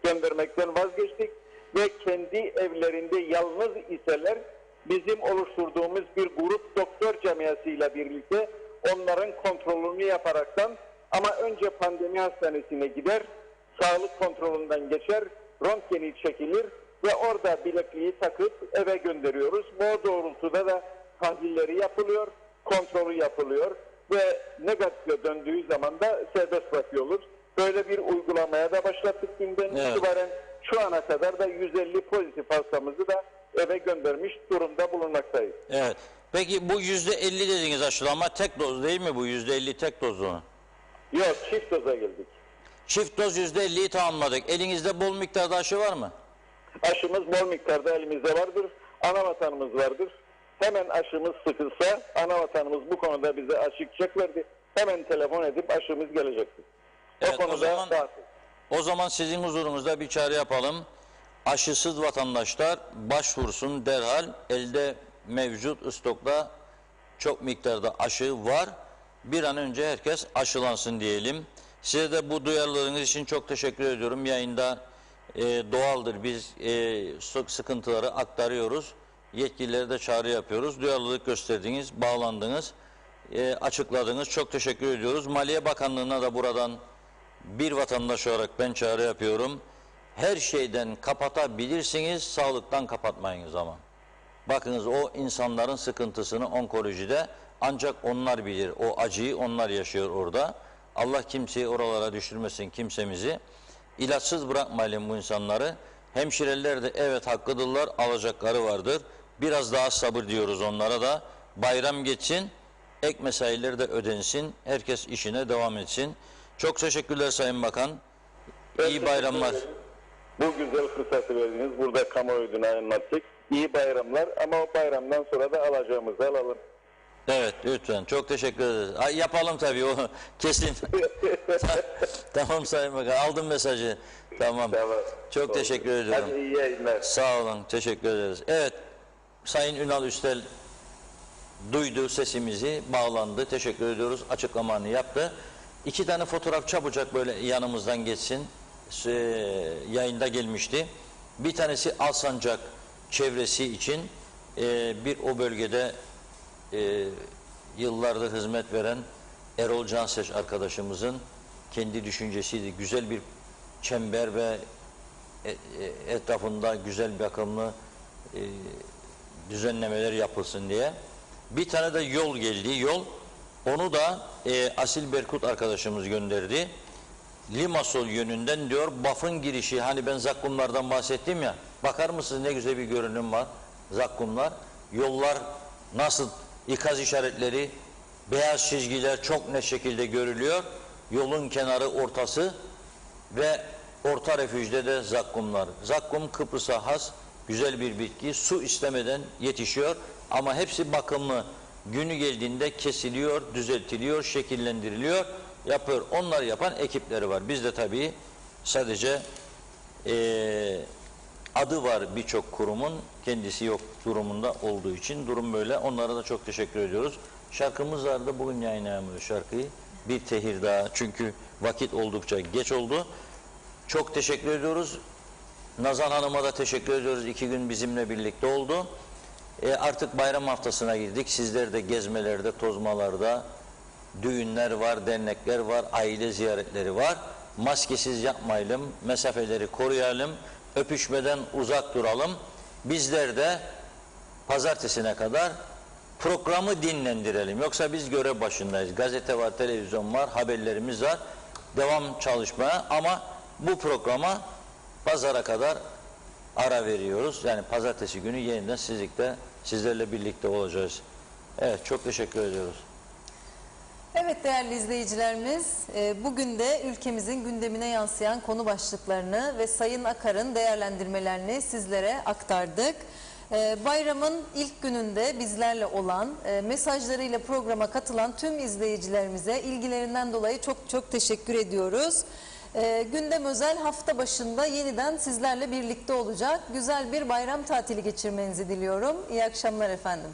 göndermekten vazgeçtik ve kendi evlerinde yalnız iseler bizim oluşturduğumuz bir grup doktor camiasıyla birlikte onların kontrolünü yaparaktan ama önce pandemi hastanesine gider, sağlık kontrolünden geçer, röntgeni çekilir ve orada bilekliği takıp eve gönderiyoruz. Bu doğrultuda da tahlilleri yapılıyor, kontrolü yapılıyor ve negatife döndüğü zaman da serbest bırakıyoruz. Böyle bir uygulamaya da başlattık günden itibaren. Şu ana kadar da 150 pozitif hastamızı da eve göndermiş durumda bulunmaktayız. Evet. Peki bu %50 dediğiniz aşılama tek doz değil mi bu? %50 tek dozlu. Yok, çift doza geldik. Çift doz %50'yi tamamladık. Elinizde bol miktarda aşı var mı? Aşımız bol miktarda elimizde vardır. Ana vatanımız vardır. Hemen aşımız sıkılsa ana vatanımız bu konuda bize açık çek verdi. Hemen telefon edip aşımız gelecektir. Evet, o konuda o zaman sizin huzurunuzda bir çağrı yapalım. Aşısız vatandaşlar başvursun derhal. Elde mevcut stokta çok miktarda aşı var. Bir an önce herkes aşılansın diyelim. Size de bu duyarlılığınız için çok teşekkür ediyorum. Yayında doğaldır. Biz sıkıntıları aktarıyoruz. Yetkililere de çağrı yapıyoruz. Duyarlılık gösterdiniz, bağlandınız, açıkladınız. Çok teşekkür ediyoruz. Maliye Bakanlığı'na da buradan bir vatandaş olarak ben çağrı yapıyorum. Her şeyden kapatabilirsiniz, sağlıktan kapatmayınız ama. Bakınız o insanların sıkıntısını onkolojide ancak onlar bilir. O acıyı onlar yaşıyor orada. Allah kimseyi oralara düşürmesin kimsemizi. İlaçsız bırakmayalım bu insanları. Hemşireler de evet hakkıdırlar, alacakları vardır. Biraz daha sabır diyoruz onlara da. Bayram geçsin, ek mesaileri de ödensin. Herkes işine devam etsin. Çok teşekkürler Sayın Bakan. İyi bayramlar. Bu güzel fırsatı verdiniz. Burada kamuoyuna anlattık. İyi bayramlar ama o bayramdan sonra da alacağımızı alalım. Evet lütfen. Çok teşekkür ederiz. Ay, yapalım tabii o kesin. Tamam Sayın Bakan. Aldım mesajı. Tamam. Çok teşekkür ediyorum. Hadi iyi yayınlar. Sağ olun. Teşekkür ederiz. Evet. Sayın Ünal Üstel duydu sesimizi, bağlandı. Teşekkür ediyoruz. Açıklamanı yaptı. 2 tane fotoğraf çabucak böyle yanımızdan geçsin. Yayında gelmişti. Bir tanesi Alsancak çevresi için bir o bölgede yıllardır hizmet veren Erol Canseç arkadaşımızın kendi düşüncesiydi. Güzel bir çember ve etrafında güzel bir akımlı düzenlemeler yapılsın diye. Bir tane de yol geldi. Yol, onu da Asil Berkut arkadaşımız gönderdi. Limasol yönünden diyor, Baf'ın girişi, hani ben zakkumlardan bahsettim ya, bakar mısınız ne güzel bir görünüm var zakkumlar. Yollar nasıl, ikaz işaretleri, beyaz çizgiler çok net şekilde görülüyor. Yolun kenarı, ortası ve orta refüjde de zakkumlar. Zakkum Kıbrıs'a has güzel bir bitki, su istemeden yetişiyor ama hepsi bakımlı. Günü geldiğinde kesiliyor, düzeltiliyor, şekillendiriliyor, yapıyor. Onları yapan ekipleri var. Biz de tabii sadece adı var birçok kurumun, kendisi yok durumunda olduğu için durum böyle. Onlara da çok teşekkür ediyoruz. Şarkımız vardı, bugün yayınlayamıyoruz şarkıyı. Bir tehir daha, çünkü vakit oldukça geç oldu. Çok teşekkür ediyoruz. Nazan Hanım'a da teşekkür ediyoruz. 2 gün bizimle birlikte oldu. Artık bayram haftasına girdik. Sizler de gezmelerde, tozmalarda, düğünler var, dernekler var, aile ziyaretleri var. Maskesiz yapmayalım, mesafeleri koruyalım, öpüşmeden uzak duralım. Bizler de pazartesine kadar programı dinlendirelim. Yoksa biz görev başındayız. Gazete var, televizyon var, haberlerimiz var. Devam çalışmaya, ama bu programa pazara kadar ara veriyoruz. Yani pazartesi günü yeniden sizlerle birlikte olacağız. Evet, çok teşekkür ediyoruz. Evet değerli izleyicilerimiz, bugün de ülkemizin gündemine yansıyan konu başlıklarını ve Sayın Akar'ın değerlendirmelerini sizlere aktardık. Bayramın ilk gününde bizlerle olan, mesajlarıyla programa katılan tüm izleyicilerimize ilgilerinden dolayı çok çok teşekkür ediyoruz. Gündem özel hafta başında yeniden sizlerle birlikte olacak. Güzel bir bayram tatili geçirmenizi diliyorum. İyi akşamlar efendim.